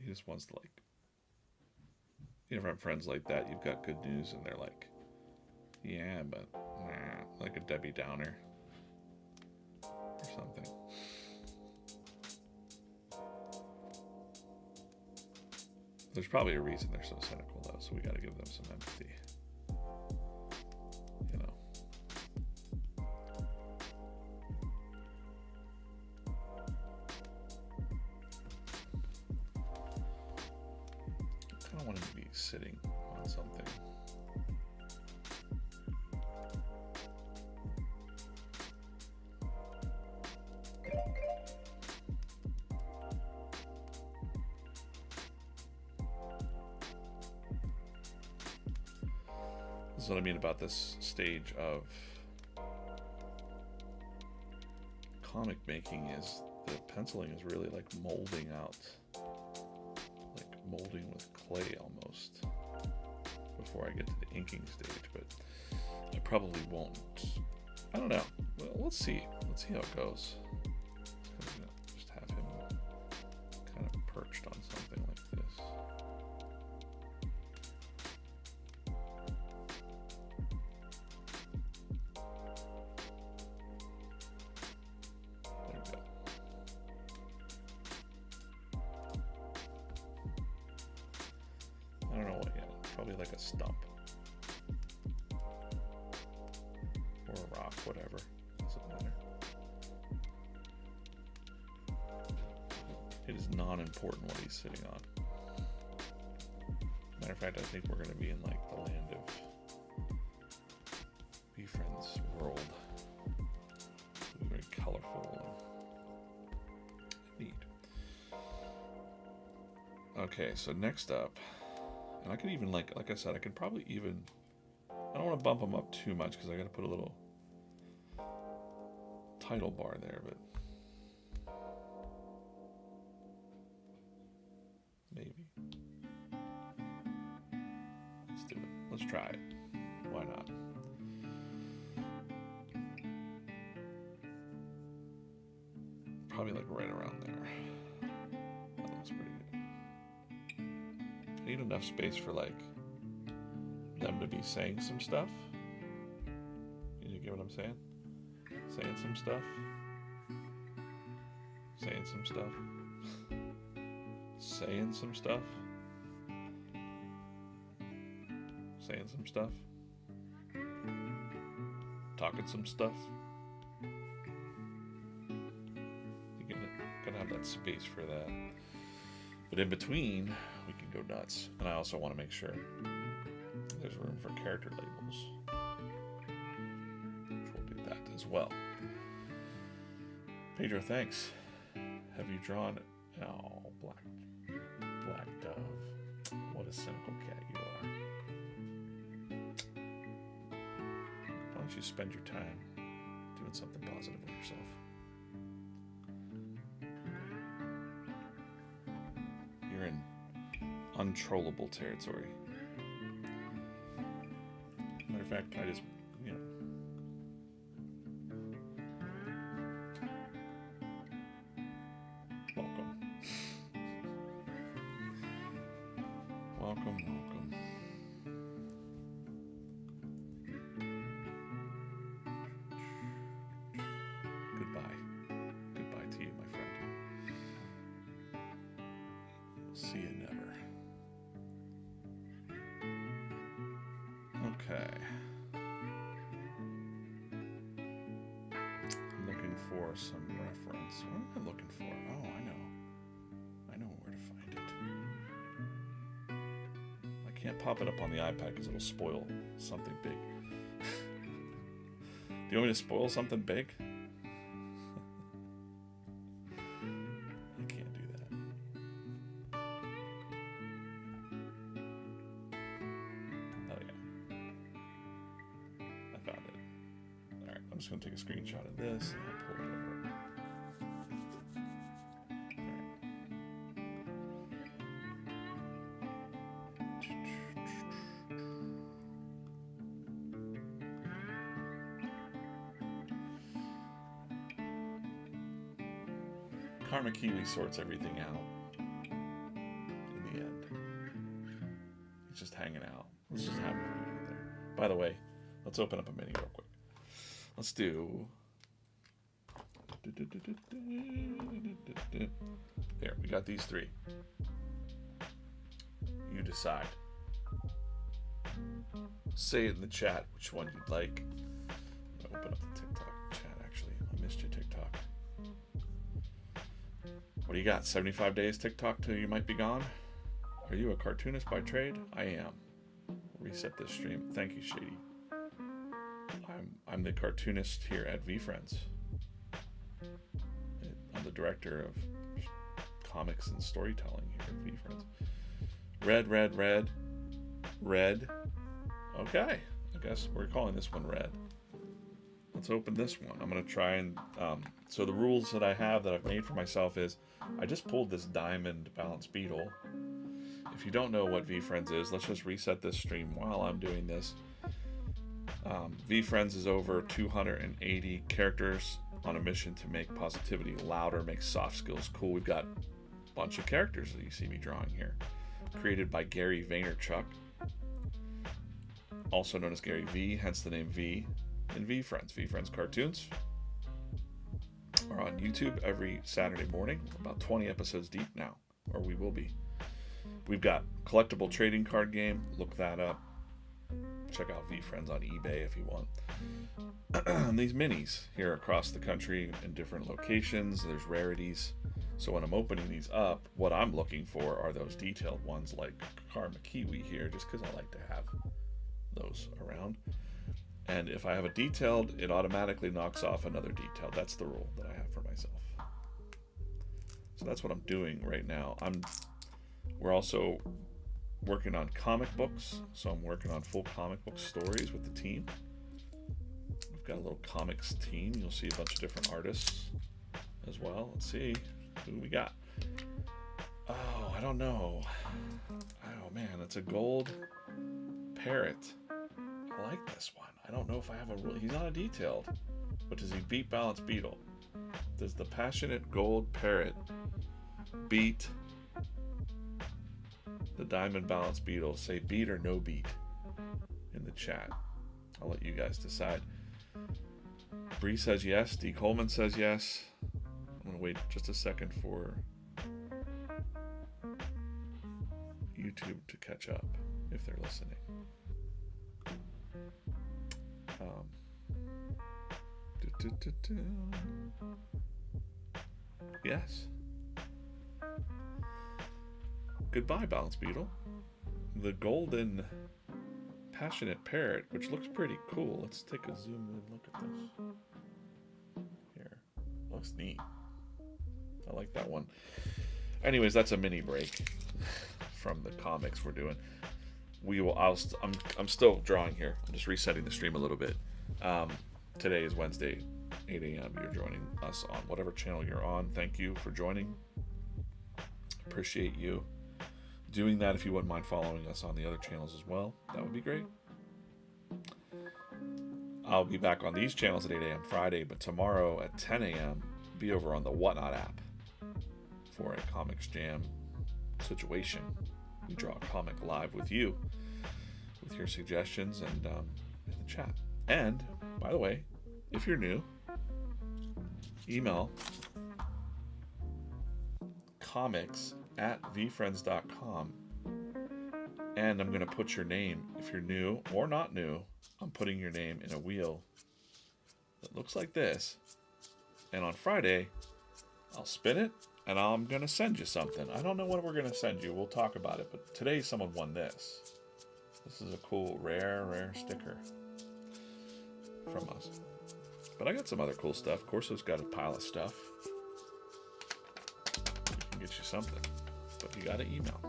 Speaker 1: he just wants to like, you ever have friends like that? You've got good news, and they're like, yeah, but like a Debbie Downer or something. There's probably a reason they're so cynical, though, so we got to give them some empathy. You know. I kind of want him to be sitting on something. This is what I mean about this stage of comic making, is the penciling is really like molding out, like molding with clay almost, before I get to the inking stage. But I probably won't. I don't know. Well, let's see. Let's see how it goes. Just have him kind of perched on something like this. There we go. I don't know what yet. Probably like a stump. Or a rock, whatever. Doesn't matter. It is non-important what he's sitting on. Matter of fact, I think we're going to be in like the land of VeeFriends world. It'll be very colorful and neat. Okay, so next up, and I could even like I said, I could probably even, I don't want to bump them up too much because I got to put a little title bar there, but maybe. Let's do it. Let's try it. Why not? Probably like right around there. That looks pretty good. I need enough space for like them to be saying some stuff. You get what I'm saying? Saying some stuff. Saying some stuff. Saying some stuff. Saying some stuff. Talking some stuff. You're gonna have that space for that. But in between, we can go nuts. And I also want to make sure there's room for character labels, which we'll do that as well. Pedro, thanks. Have you drawn? Oh, black dove. What a cynical cat you are. Why don't you spend your time doing something positive with yourself? You're in untrollable territory. Matter of fact, I just, welcome. Welcome. Goodbye to you, my friend. See you never. Okay. I'm looking for some reference. What am I looking for? Oh, I know where to find it. I can't pop it up on the iPad because it'll spoil something big. Do you want me to spoil something big? I can't do that. Oh yeah. I found it. Alright, I'm just going to take a screenshot of this and I'll pull it over. Karma Kiwi sorts everything out. just hanging out. Let's just have him hanging out there. By the way, let's open up a mini real quick. Let's do. Here, we got these 3. You decide. Say it in the chat which one you'd like. I'm gonna open up the TikTok chat, actually. I missed your TikTok. What do you got? 75 days TikTok till you might be gone? Are you a cartoonist by trade? I am. Reset this stream. Thank you, Shady. I'm the cartoonist here at VeeFriends. I'm the director of comics and storytelling here at VeeFriends. Red. Okay, I guess we're calling this one red. Let's open this one. I'm gonna try and so the rules that I have that I've made for myself is I just pulled this diamond balance beetle. If you don't know what VeeFriends is, let's just reset this stream while I'm doing this. VeeFriends is over 280 characters on a mission to make positivity louder, make soft skills cool. We've got a bunch of characters that you see me drawing here, created by Gary Vaynerchuk, also known as Gary V, hence the name V in VeeFriends. VeeFriends cartoons are on YouTube every Saturday morning, about 20 episodes deep now, or we will be. We've got collectible trading card game, look that up. Check out VeeFriends on eBay if you want. These minis here across the country in different locations, there's rarities. So when I'm opening these up, what I'm looking for are those detailed ones like Karma Kiwi here, just because I like to have those around. And if I have a detailed, it automatically knocks off another detailed. That's the rule that I have for myself. So that's what I'm doing right now. We're also working on comic books, so I'm working on full comic book stories with the team. We've got a little comics team. You'll see a bunch of different artists as well. Let's see who we got. Oh, I don't know. Oh man, it's a gold parrot. I like this one. I don't know if I have a rule. He's not a detailed, but does he beat balance beetle? Does the passionate gold parrot beat the diamond balance beetle? Say beat or no beat in the chat. I'll let you guys decide. Bree says yes. D. Coleman says yes. I'm going to wait just a second for YouTube to catch up if they're listening. Yes. Goodbye, balance beetle. The golden passionate parrot, which looks pretty cool. Let's take a zoom in look at this. Here. Looks neat. I like that one. Anyways, that's a mini break from the comics we're doing. I'm still drawing here. I'm just resetting the stream a little bit. Today is Wednesday, 8 a.m. You're joining us on whatever channel you're on. Thank you for joining. Appreciate you doing that. If you wouldn't mind following us on the other channels as well, that would be great. I'll be back on these channels at 8 a.m. Friday, but tomorrow at 10 a.m. be over on the Whatnot app for a Comics Jam situation. We draw a comic live with you, with your suggestions and in the chat. And, by the way, if you're new, email comics@veefriends.com, and I'm going to put your name, if you're new or not new, I'm putting your name in a wheel that looks like this, and on Friday, I'll spin it, and I'm going to send you something. I don't know what we're going to send you. We'll talk about it, but today someone won this. This is a cool, rare sticker from us. But I got some other cool stuff. Corso's got a pile of stuff. We can get you something. But you got to email.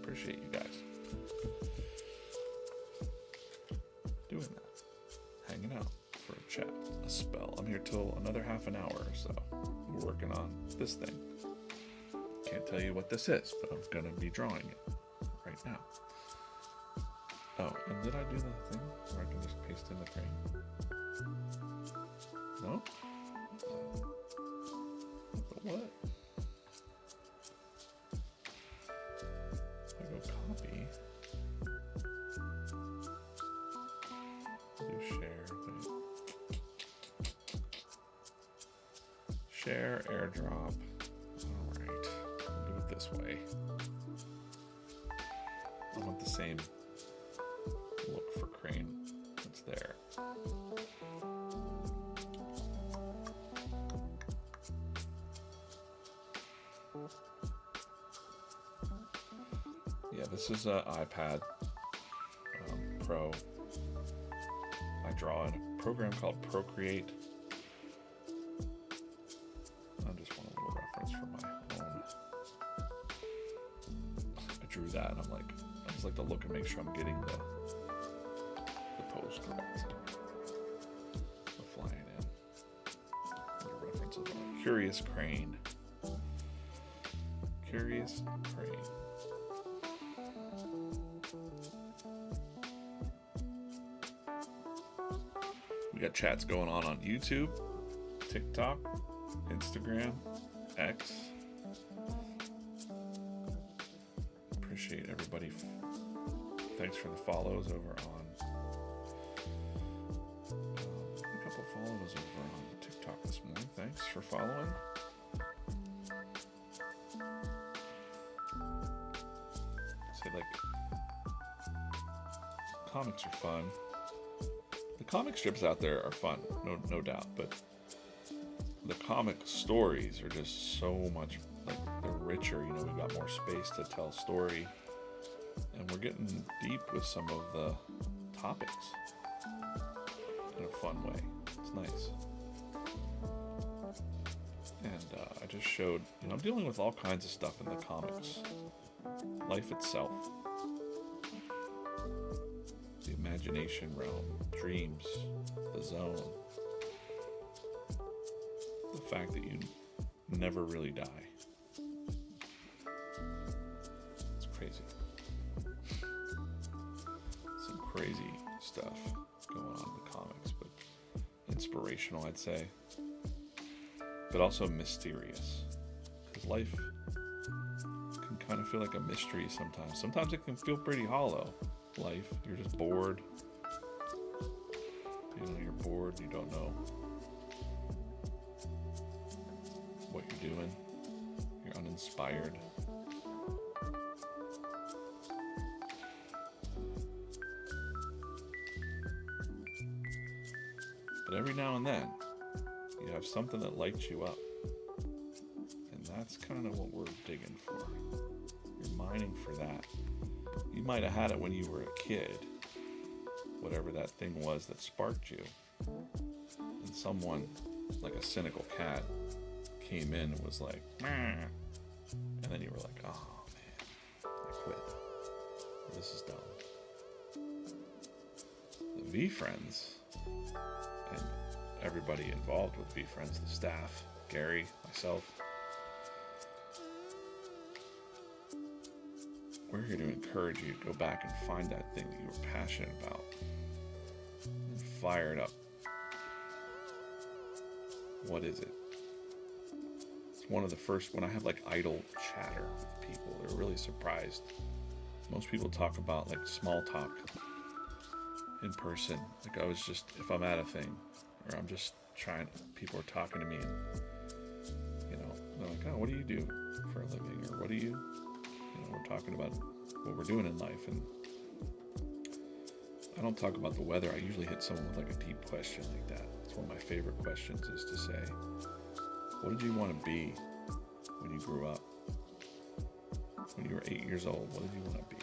Speaker 1: Appreciate you guys doing that. Hanging out for a chat, a spell. I'm here till another half an hour or so. We're working on this thing. Can't tell you what this is, but I'm going to be drawing it right now. Oh, and did I do the thing where I can just paste in the frame? No? But what? I go copy. Share, airdrop. Alright. We'll do it this way. I want the same look for Crane that's there. Yeah, this is an iPad Pro. I draw in a program called Procreate. I just want a little reference for my own. I drew that and I'm like, I just like to look and make sure I'm getting the pose correct. So flying in. The references are Curious Crane. Curious Crane. We got chats going on YouTube, TikTok, Instagram, X. Appreciate everybody. Thanks for the follows over on a couple follows over on TikTok this morning. Thanks for following. Say like comics are fun. The comic strips out there are fun, no doubt, but the comic stories are just so much, like, they're richer. You know, we've got more space to tell story, and we're getting deep with some of the topics in a fun way. It's nice. And I just showed, you know, I'm dealing with all kinds of stuff in the comics. Life itself. The imagination realm, dreams, the zone. The fact that you never really die. It's crazy. Some crazy stuff going on in the comics, but inspirational, I'd say. But also mysterious. Because life can kind of feel like a mystery sometimes. Sometimes it can feel pretty hollow. Life, you're just bored. You know, you're bored, you don't know what you're doing. You're uninspired. But every now and then, you have something that lights you up. And that's kind of what we're digging for. You're mining for that. You might have had it when you were a kid, whatever that thing was that sparked you. And someone, like a cynical cat, came in and was like, "Meh." And then you were like, oh man, I quit. This is dumb. The VeeFriends, and everybody involved with VeeFriends, the staff, Gary, myself, we're here to encourage you to go back and find that thing that you were passionate about and fire it up. What is it? It's one of the first, when I have like idle chatter with people, they're really surprised. Most people talk about like small talk in person. Like I was just, if I'm at a thing or I'm just trying, people are talking to me and, you know, they're like, oh, what do you do for a living? Or what do you know, we're talking about what we're doing in life, and I don't talk about the weather. I usually hit someone with like a deep question like that. It's one of my favorite questions, is to say, what did you want to be when you grew up? When you were 8 years old, what did you want to be?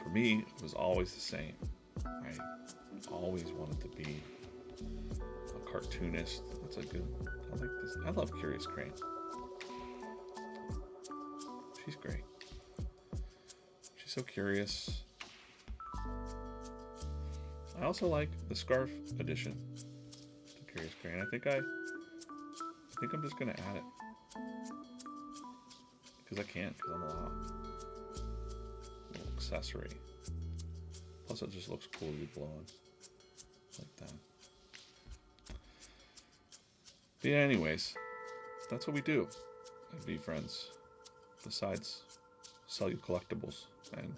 Speaker 1: For me, it was always the same. I always wanted to be a cartoonist. That's a good, I like this. I love Curious Crane. She's great. She's so curious. I also like the scarf edition to Curious Crane. I think I'm just gonna add it because I can, because I'm allowed. A little accessory. Plus, it just looks cool to be blowing like that. But yeah, anyways, that's what we do at VeeFriends. Besides sell you collectibles and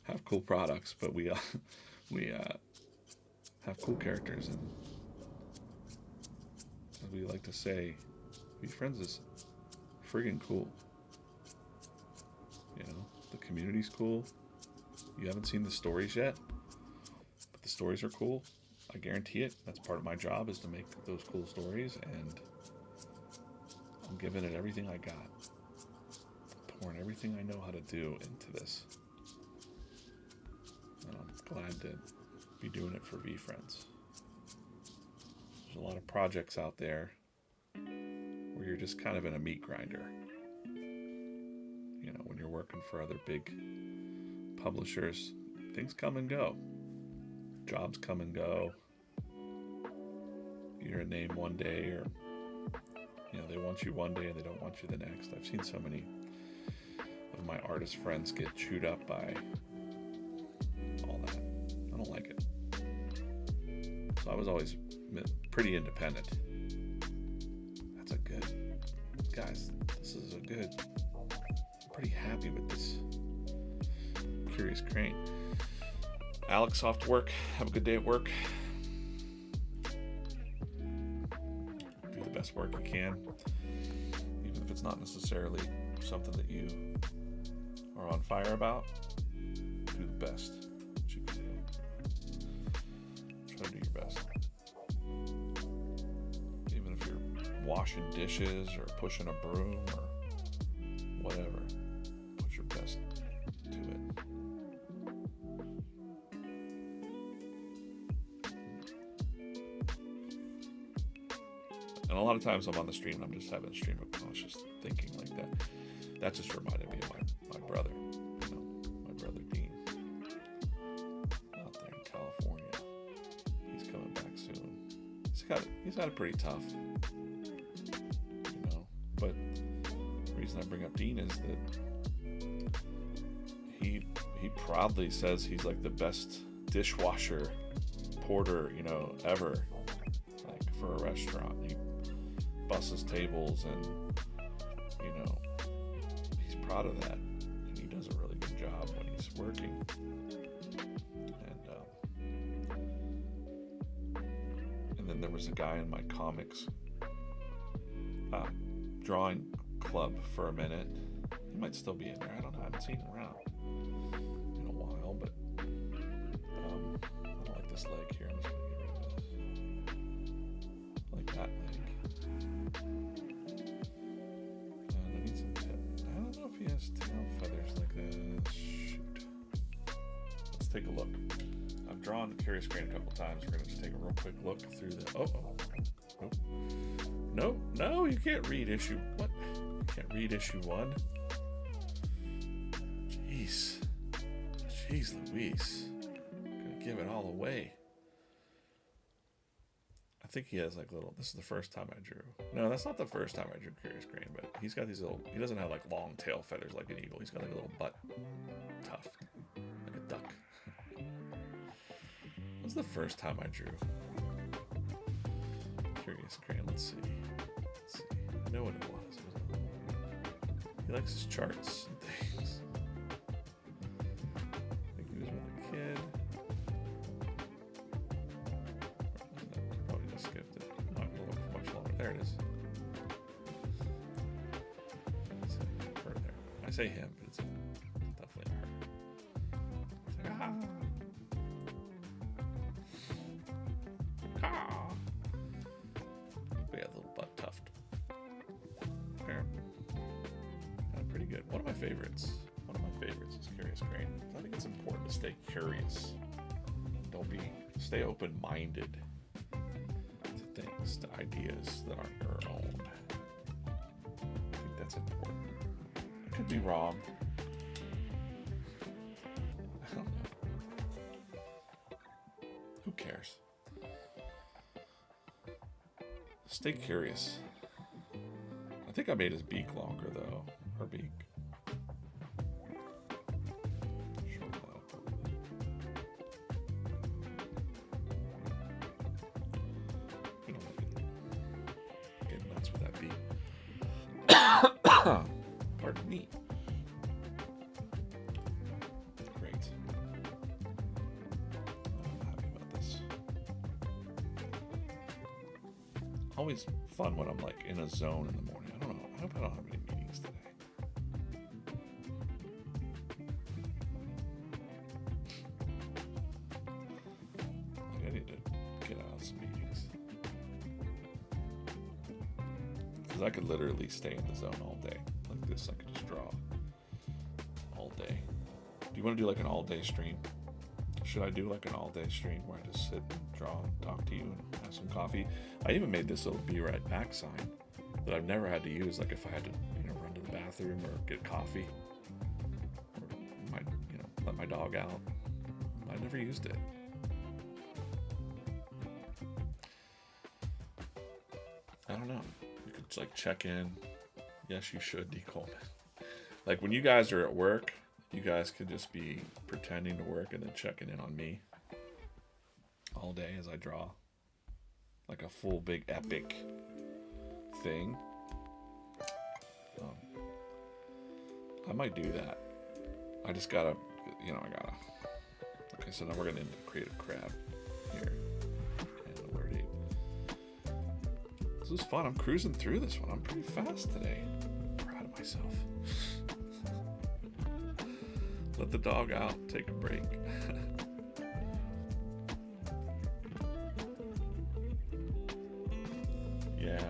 Speaker 1: have cool products, but we have cool characters, and as we like to say, VeeFriends is friggin' cool. You know, the community's cool. You haven't seen the stories yet, but the stories are cool. I guarantee it. That's part of my job, is to make those cool stories, and I'm giving it everything I got. Pouring everything I know how to do into this. And I'm glad to be doing it for VeeFriends. There's a lot of projects out there where you're just kind of in a meat grinder. You know, when you're working for other big publishers, things come and go. Jobs come and go. You're a name one day, or you know, they want you one day and they don't want you the next. I've seen so many of my artist friends get chewed up by all that. I don't like it. So I was always pretty independent. That's a good, guys, this is a good, I'm pretty happy with this Curious Crane. Alex, off to work. Have a good day at work. Do the best work you can, even if it's not necessarily something that you are on fire about. Do the best that you can do. Try to do your best. Even if you're washing dishes or pushing a broom or whatever, put your best to it. And a lot of times I'm on the stream and I'm just having a stream of conscious thinking like that. That just reminded me of my brother, you know, my brother Dean, out there in California. He's coming back soon. He's had it pretty tough, you know. But the reason I bring up Dean is that he proudly says he's like the best dishwasher porter, you know, ever, like for a restaurant. He busses tables, and you know, he's proud of that, and he does a really good job when he's working. And then there was a guy in my comics drawing club for a minute. He might still be in there. I don't know. I haven't seen him around in a while, but I don't like this leg here. I'm just gonna get rid of this. I like that leg. And I need some tip. I don't know if he has tail feathers like this. Shoot. Let's take a look. I've drawn Curious Crane a couple times. We're gonna just take a real quick look through the. Nope. No, you can't read issue. What? You can't read issue 1. Jeez Louise. Gonna give it all away. I think he has like little. This is the first time I drew. No, that's not the first time I drew Curious Crane, but he's got these little. He doesn't have like long tail feathers like an eagle. He's got like a little butt tuft, like a duck. What's the first time I drew Curious Crane? Let's see. I know what it was. He likes his charts and things. I think he was with a kid. Probably just skipped it. I'm not going to look for much longer. There it is. Her there. I say him, but it's definitely her. It's like, ah. We got a little butt tuft. There. Pretty good. One of my favorites is Curious Crane. I think it's important to stay curious. Stay open-minded to things, to ideas that aren't your own. I think that's important. I could be wrong. I don't know. Who cares? Stay curious. I think I made his beak longer though. Her beak. You don't want to get nuts with that beak. Pardon me. Great. always fun when I'm like in a zone in the morning. I don't know. I hope I don't have any meetings today. I need to get out of some meetings. Because I could literally stay in the zone all day. Like this, I could just draw all day. Do you want to do like an all-day stream? Should I do like an all-day stream where I just sit and draw and talk to you and have some coffee? I even made this little be right back sign that I've never had to use, like if I had to, run to the bathroom or get coffee or let my dog out. I never used it. I don't know. You could like check in. Yes, you should, D. Coleman. Like when you guys are at work, you guys could just be pretending to work and then checking in on me all day as I draw. Like a full big epic thing. I might do that. I just gotta, Okay, so now we're gonna end the Creative Crab here. And Alert 8. This is fun. I'm cruising through this one. I'm pretty fast today. I'm proud of myself. Let the dog out. Take a break. Yeah.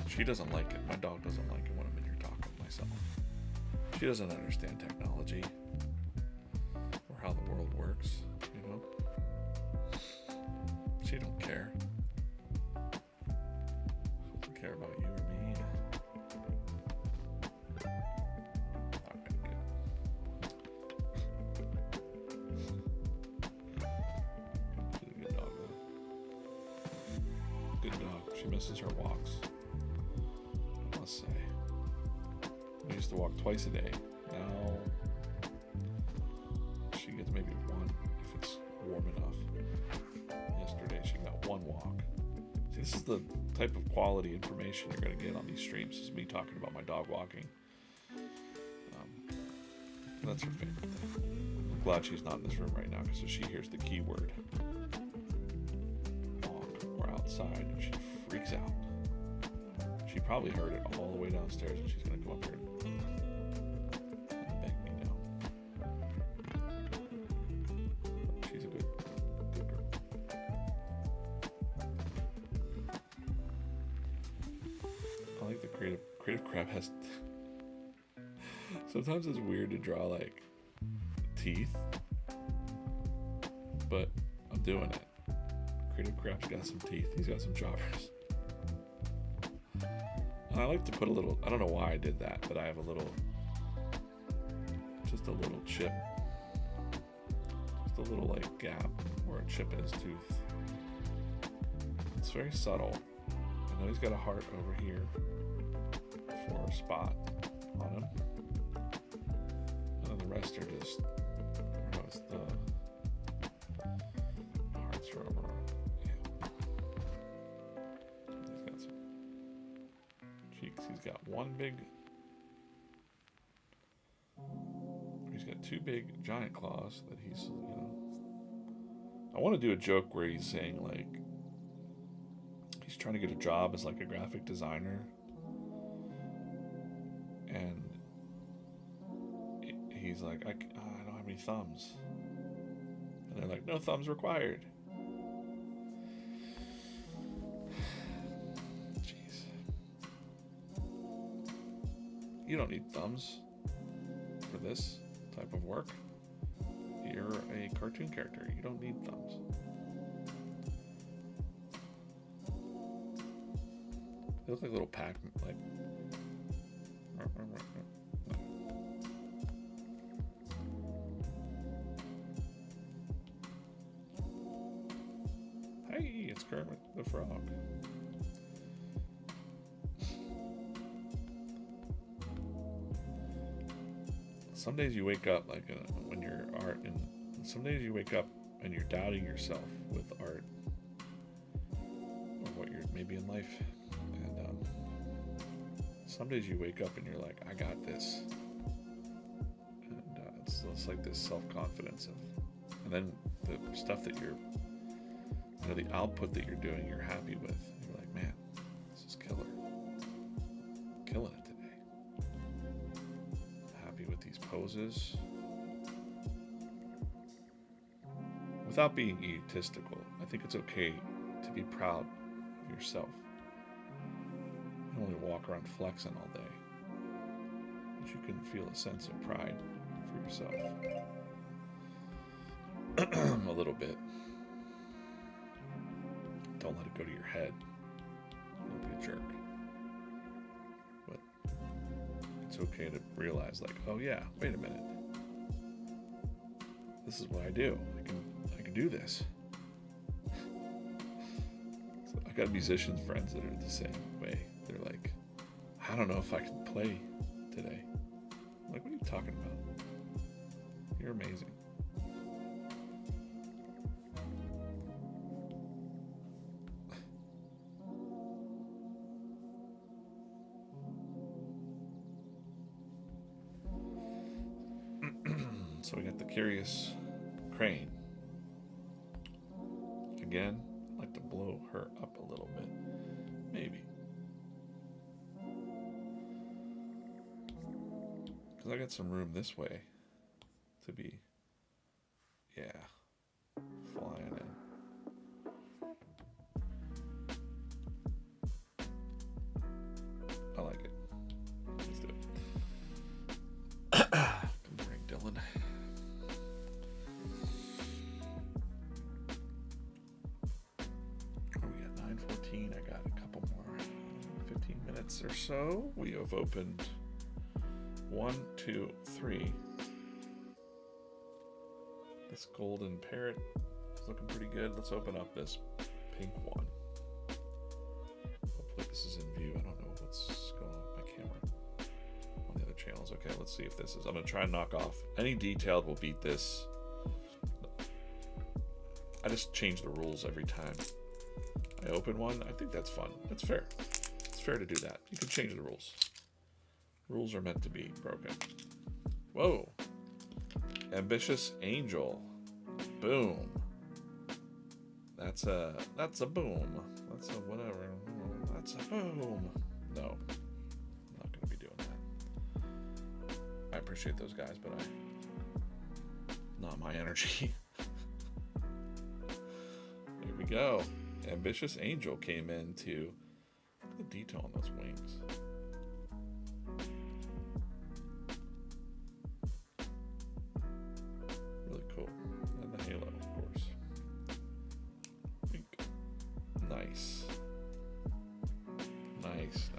Speaker 1: She doesn't like it. My dog doesn't like it when I'm in here talking to myself. She doesn't understand technology or how the world works, She don't care. She doesn't care about you or me. Okay, good. She's a good dog, though. Good dog. She misses her walks. I must say. We used to walk twice a day. Now she gets maybe one if it's warm enough. Yesterday she got one walk. See, this is the type of quality information you're going to get on these streams. Is me talking about my dog walking. That's her favorite thing. I'm glad she's not in this room right now because if she hears the keyword walk or outside, she freaks out. She probably heard it all the way downstairs and she's going to come up here and beg me now. She's a good girl. I like the Creative Crab has... Sometimes it's weird to draw like teeth, but I'm doing it. Creative Crab's got some teeth. He's got some choppers. And I like to put a little, I don't know why I did that, but I have just a little chip. Just a little like gap or a chip in his tooth. It's very subtle. I know he's got a heart over here for a spot on him. And the rest are just, it's the hearts are over. Yeah. He's got some cheeks. He's got one big, he's got two big giant claws that he's, I want to do a joke where he's saying like, he's trying to get a job as like a graphic designer. And he's like, I don't have any thumbs. And they're like, no thumbs required. Jeez. You don't need thumbs for this type of work. You're a cartoon character. You don't need thumbs. They look like little pack, like... Hey, it's Kermit the Frog. Some days you wake up like when you're art, and some days you wake up and you're doubting yourself with art or what you're maybe in life, and some days you wake up and you're like, I got this, and it's like this self-confidence of, and then the stuff that you're you know, the output that you're doing, you're happy with. You're like, man, this is killer. Killing it today. Happy with these poses. Without being egotistical, I think it's okay to be proud of yourself. You don't only walk around flexing all day, but you can feel a sense of pride for yourself. A little bit. Don't let it go to your head. Don't be a jerk. But it's okay to realize, like, oh yeah, wait a minute. This is what I do. I can do this. So I got musicians friends that are the same way. They're like, I don't know if I can play today. I'm like, what are you talking about? You're amazing. So we got the Curious Crane. Again, I'd like to blow her up a little bit. Maybe. Because I got some room this way to be, yeah, flying in. I like it. Let's do it. Good morning, Dylan. I got a couple more, 15 minutes or so. We have opened 1, 2, 3. This golden parrot is looking pretty good. Let's open up this pink one. Hopefully this is in view. I don't know what's going on with my camera on the other channels. Okay, let's see if this is. I'm going to try and knock off. Any detailed will beat this. I just change the rules every time I open one. I think that's fun. That's fair. It's fair to do that. You can change the rules. Rules are meant to be broken. Whoa. Ambitious Angel. Boom. That's a boom. That's a whatever. That's a boom. No. I'm not gonna be doing that. I appreciate those guys, but not my energy. Here we go. Ambitious Angel came into the detail on those wings. Really cool. And the halo, of course. Pink. Nice. Nice.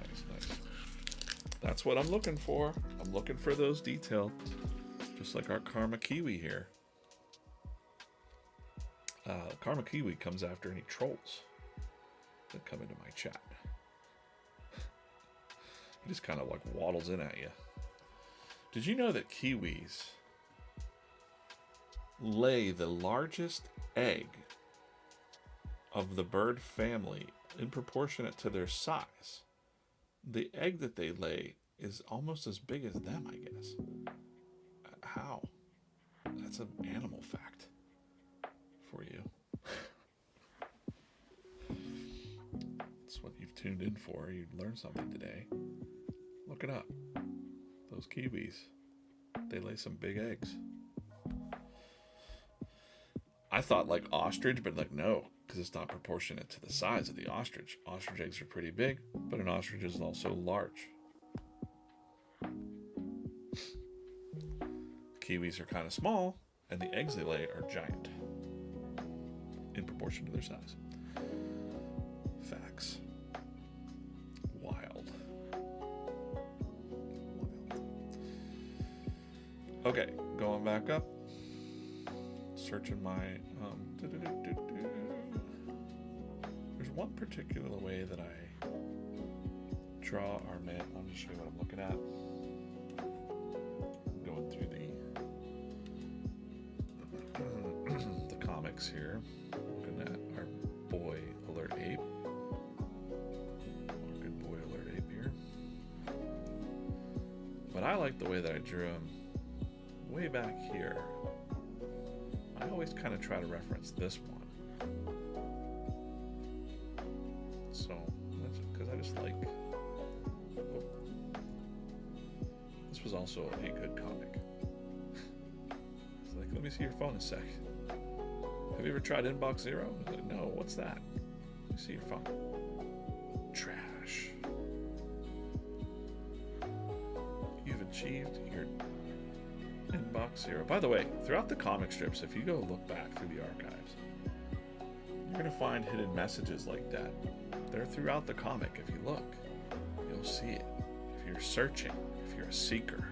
Speaker 1: That's what I'm looking for. I'm looking for those detailed. Just like our Karma Kiwi here. Karma Kiwi comes after any trolls that come into my chat. He just kind of like waddles in at you. Did you know that kiwis lay the largest egg of the bird family in proportionate to their size? The egg that they lay is almost as big as them, I guess. How? That's an animal fact for you. That's what you've tuned in for. You learned something today. Look it up. Those kiwis, they lay some big eggs. I thought like ostrich, but like no, because it's not proportionate to the size of the ostrich. Ostrich eggs are pretty big, but an ostrich is also large. Kiwis are kind of small, and the eggs they lay are giant in proportion to their size. Facts. Wild. Okay, going back up. Searching my there's one particular way that I draw our man. I'll just show you what I'm looking at. I'm going through the comics here. Looking at our boy Alert Ape. Our good boy Alert Ape here. But I like the way that I drew him way back here. I always kind of try to reference this one. So, that's because I just like. Oh. This was also a good comic. It's like, let me see your phone a sec. Have you ever tried Inbox Zero? I was like, no, what's that? Let me see your phone. Trash. You've achieved your Inbox Zero. By the way, throughout the comic strips, if you go look back through the archives, you're going to find hidden messages like that. They're throughout the comic. If you look, you'll see it. If you're searching, if you're a seeker,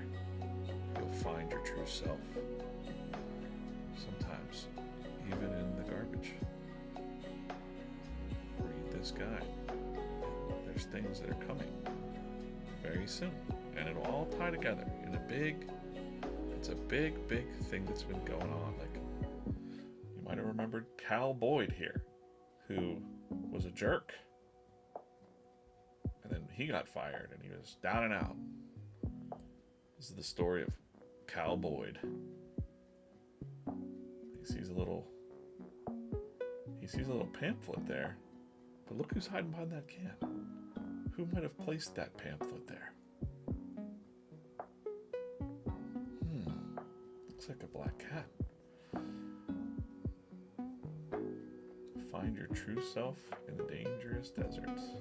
Speaker 1: you'll find your true self. Sometimes, even in the garbage. Read this guide. There's things that are coming very soon. And it'll all tie together in a big... It's a big, big thing that's been going on. Like, you might have remembered Cal Boyd here, who was a jerk. And then he got fired and he was down and out. This is the story of Cal Boyd. He sees a little pamphlet there. But look who's hiding behind that can. Who might have placed that pamphlet there? Looks like a black cat. Find your true self in the dangerous deserts.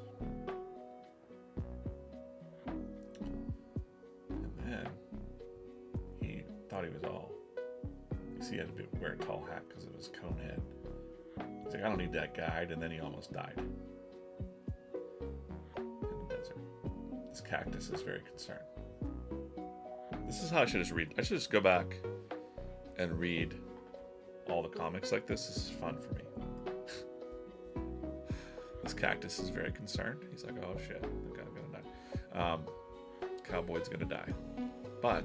Speaker 1: And then he thought he was all. You see, he had to wear a tall hat because of his cone head. He's like, I don't need that guide, and then he almost died in the desert. This cactus is very concerned. This is how I should just read. I should just go back and read all the comics like this. This is fun for me. This cactus is very concerned. He's like, oh shit, the guy's gonna die. Cowboy's gonna die. But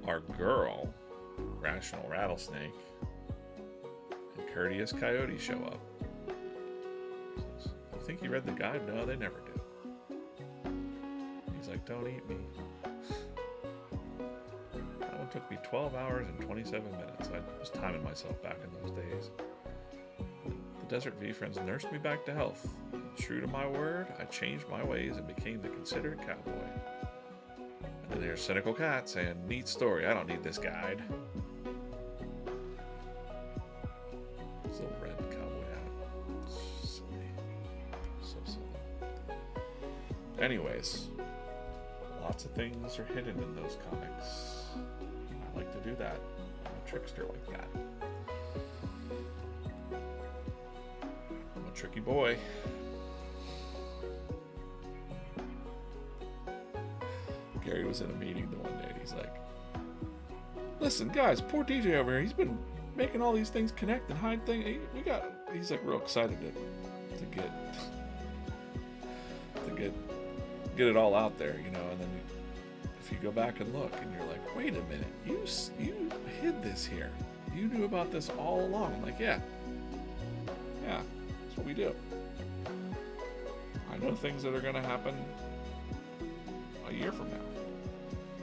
Speaker 1: our girl, Rational Rattlesnake, and Courteous Coyote show up. You think you read the guide? No, they never do. He's like, don't eat me. That one took me 12 hours and 27 minutes. I was timing myself back in those days. The Desert VeeFriends nursed me back to health. True to my word, I changed my ways and became the considerate cowboy. And then there's Cynical Cat saying, neat story, I don't need this guide. This little red cowboy hat. Silly. So silly. Anyways, lots of things are hidden in those comics. I like to do that. I'm a trickster like that. I'm a tricky boy. Gary was in a meeting the one day and he's like, listen guys, poor DJ over here, he's been making all these things connect and hide things. He's like real excited to get it all out there, you know. And then if you go back and look and you're like, wait a minute, you hid this here, you knew about this all along. I'm like, yeah, that's what we do. I know things that are going to happen a year from now,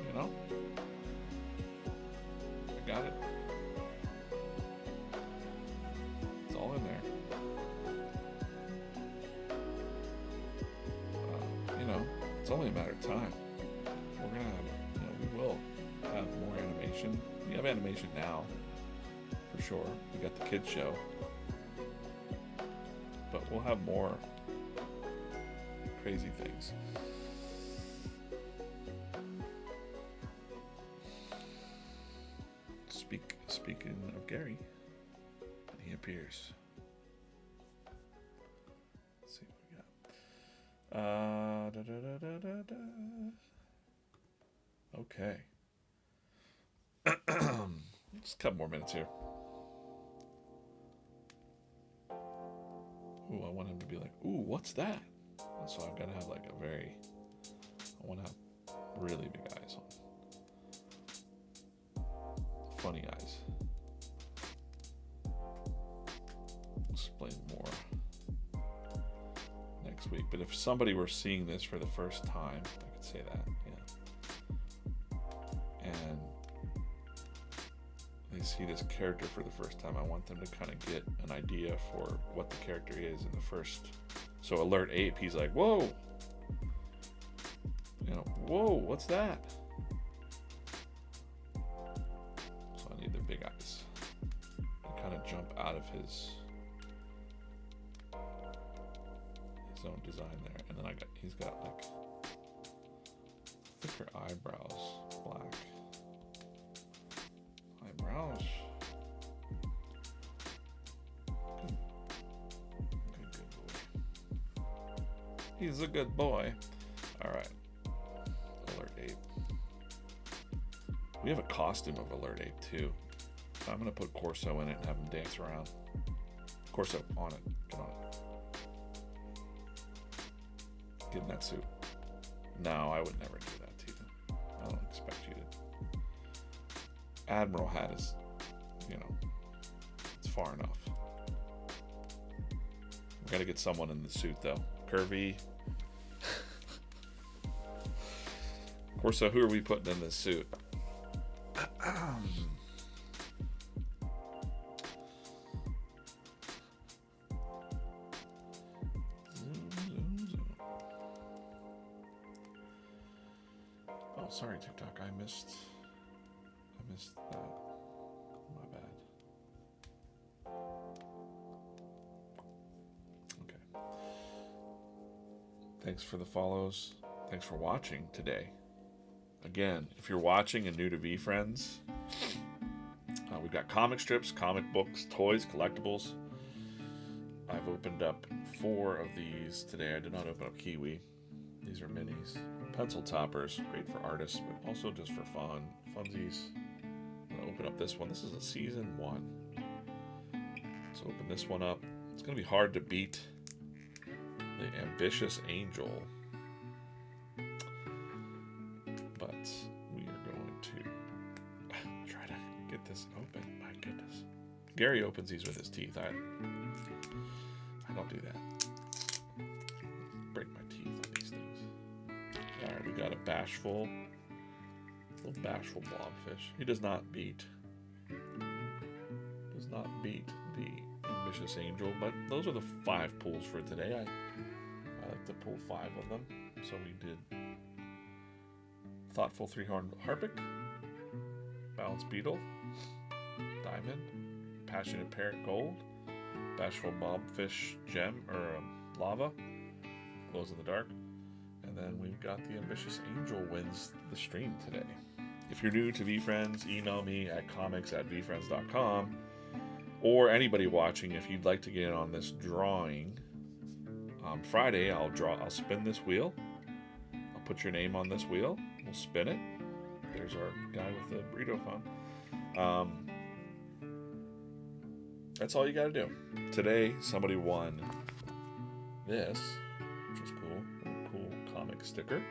Speaker 1: you know. I got it. It's all in there. You know, it's only a matter of time. We're gonna have, we will have more animation. We have animation now, for sure. We got the kids show, but we'll have more crazy things. Speaking of Gary, he appears. Let's see what we got. Okay. Just a couple more minutes here. Ooh, I want him to be like, ooh, what's that? So I've got to have like I want to have really big eyes on. Funny eyes. Explain more next week. But if somebody were seeing this for the first time, I could say that, yeah. And they see this character for the first time, I want them to kind of get an idea for what the character is in the first. So alert ape, he's like, whoa, you know, whoa, what's that? So I need the big eyes. And kind of jump out of his own design there, and then he's got like thicker eyebrows, black eyebrows. Good boy. He's a good boy. All right, alert ape. We have a costume of alert ape too. I'm gonna put Corso in it and have him dance around. Corso, on it. Get on it. Get in that suit. No, I would never do that to you. I don't expect you to. Admiral hat is, you know, it's far enough. We gotta get someone in the suit though. Curvy. Corso, who are we putting in this suit? Oh, sorry, TikTok. I missed that. My bad. Okay. Thanks for the follows. Thanks for watching today. Again, if you're watching and new to VeeFriends, we've got comic strips, comic books, toys, collectibles. I've opened up 4 of these today. I did not open up Kiwi. These are minis. Pencil toppers, great for artists, but also just for fun. Funsies. I'm gonna open up this one. This is a season 1. Let's open this one up. It's gonna be hard to beat the Ambitious Angel, but we are going to try to get this open. My goodness. Gary opens these with his teeth. I don't do that. Break my teeth on these things. Alright, we got a little bashful blobfish. He does not beat the Ambitious Angel, but those are the 5 pulls for today. I like to pull 5 of them. So we did Thoughtful 3-Horned Harpic, Balanced Beetle, Diamond, Passionate Parrot Gold, Bashful Blobfish Gem, or Lava, Glows in the Dark, and then we've got the Ambitious Angel wins the stream today. If you're new to VeeFriends, email me at comics@veefriends.com, or anybody watching, if you'd like to get in on this drawing. Friday, I'll spin this wheel. I'll put your name on this wheel. We'll spin it. There's our guy with the burrito phone. That's all you got to do. Today, somebody won this, which is cool. A cool comic sticker.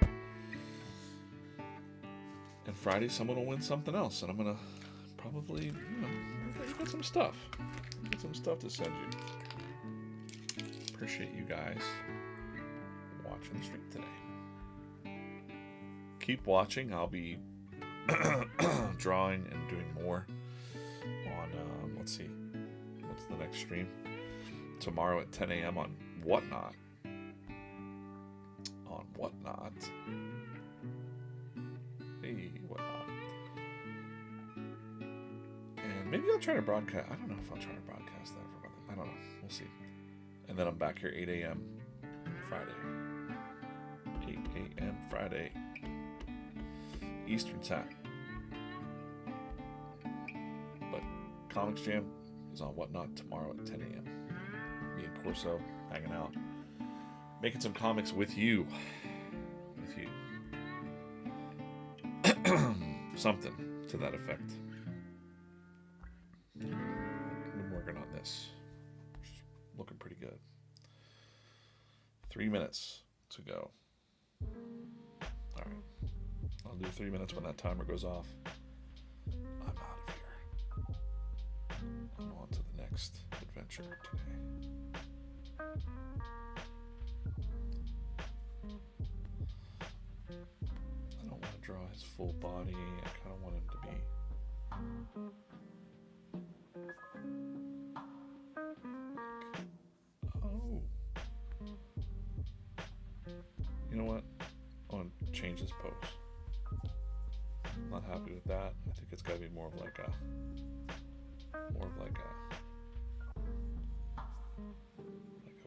Speaker 1: And Friday, someone will win something else, and I'm gonna probably, get some stuff. Get some stuff to send you. Appreciate you guys watching the stream today. Keep watching. I'll be drawing and doing more on. Let's see, what's the next stream? Tomorrow at 10 a.m. on Whatnot. Hey, Whatnot. And maybe I'll try to broadcast. I don't know if I'll try to broadcast that for I don't know. We'll see. And then I'm back here 8 a.m. Friday. 8 a.m. Friday. Eastern time. But Comics Jam is on Whatnot tomorrow at 10 a.m. Me and Corso hanging out. Making some comics with you. Something to that effect. I've been working on this. Which is looking pretty good. 3 minutes to go. Alright. I'll do 3 minutes when that timer goes off. I'm out of here. I'm on to the next adventure today. I don't want to draw his full body. I kind of want him to be change this pose. I'm not happy with that. I think it's got to be more of like a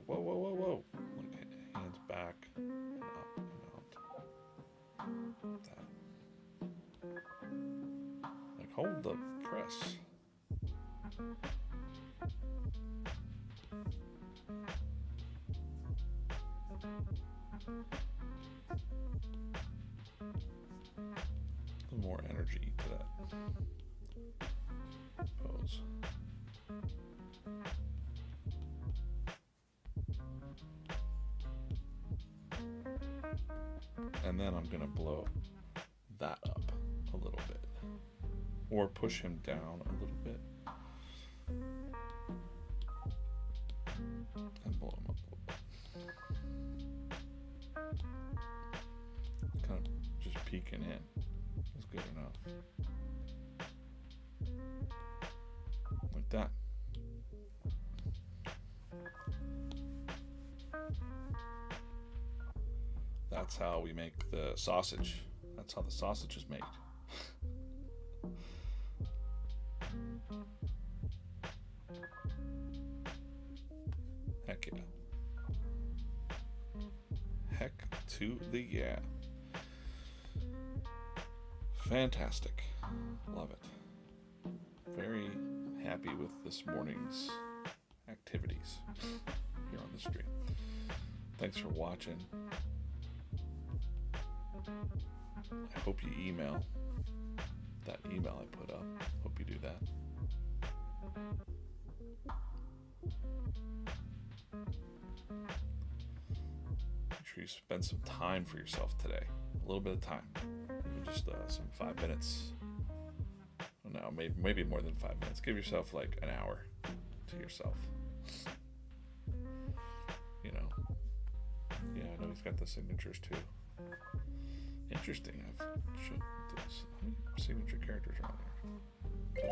Speaker 1: whoa, whoa, whoa, whoa. Like hands back and up and out. That. Like hold the press. More energy to that pose. And then I'm going to blow that up a little bit. Or push him down a little bit. And blow him up a little bit. Kind of just peeking in. Is good enough. Like that. That's how we make the sausage. That's how the sausage is made. Heck yeah. Heck to the yeah. Fantastic. Love it. Very happy with this morning's activities here on the stream. Thanks for watching. I hope you email that email I put up. Hope you do that. Make sure you spend some time for yourself today. A little bit of time. Even just some 5 minutes. No, maybe more than 5 minutes. Give yourself like an hour to yourself. You know. Yeah, I know he's got the signatures too. Interesting. I've shown this. How many signature characters are on there?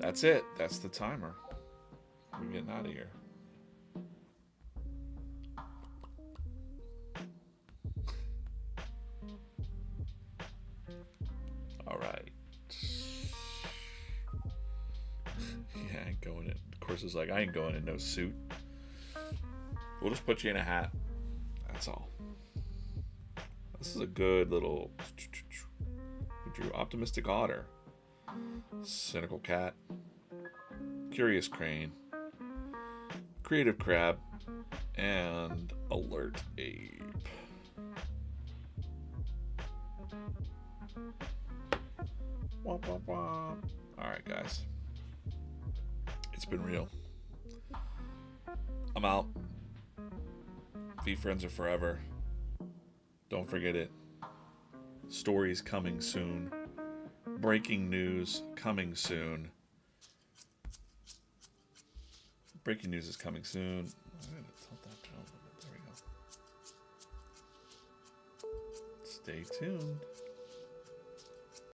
Speaker 1: That's it. That's the timer. We're getting out of here. All right. Yeah, I ain't going in. Of course, it's like, I ain't going in no suit. We'll just put you in a hat. That's all. This is a good little. We drew optimistic otter, cynical cat, curious crane, creative crab, and alert ape. Womp, womp, womp. All right, guys. It's been real. I'm out. VeeFriends are forever. Don't forget it. Stories coming soon. Breaking news coming soon. Breaking news is coming soon. I'm going to tilt that down a little bit. There we go. Stay tuned.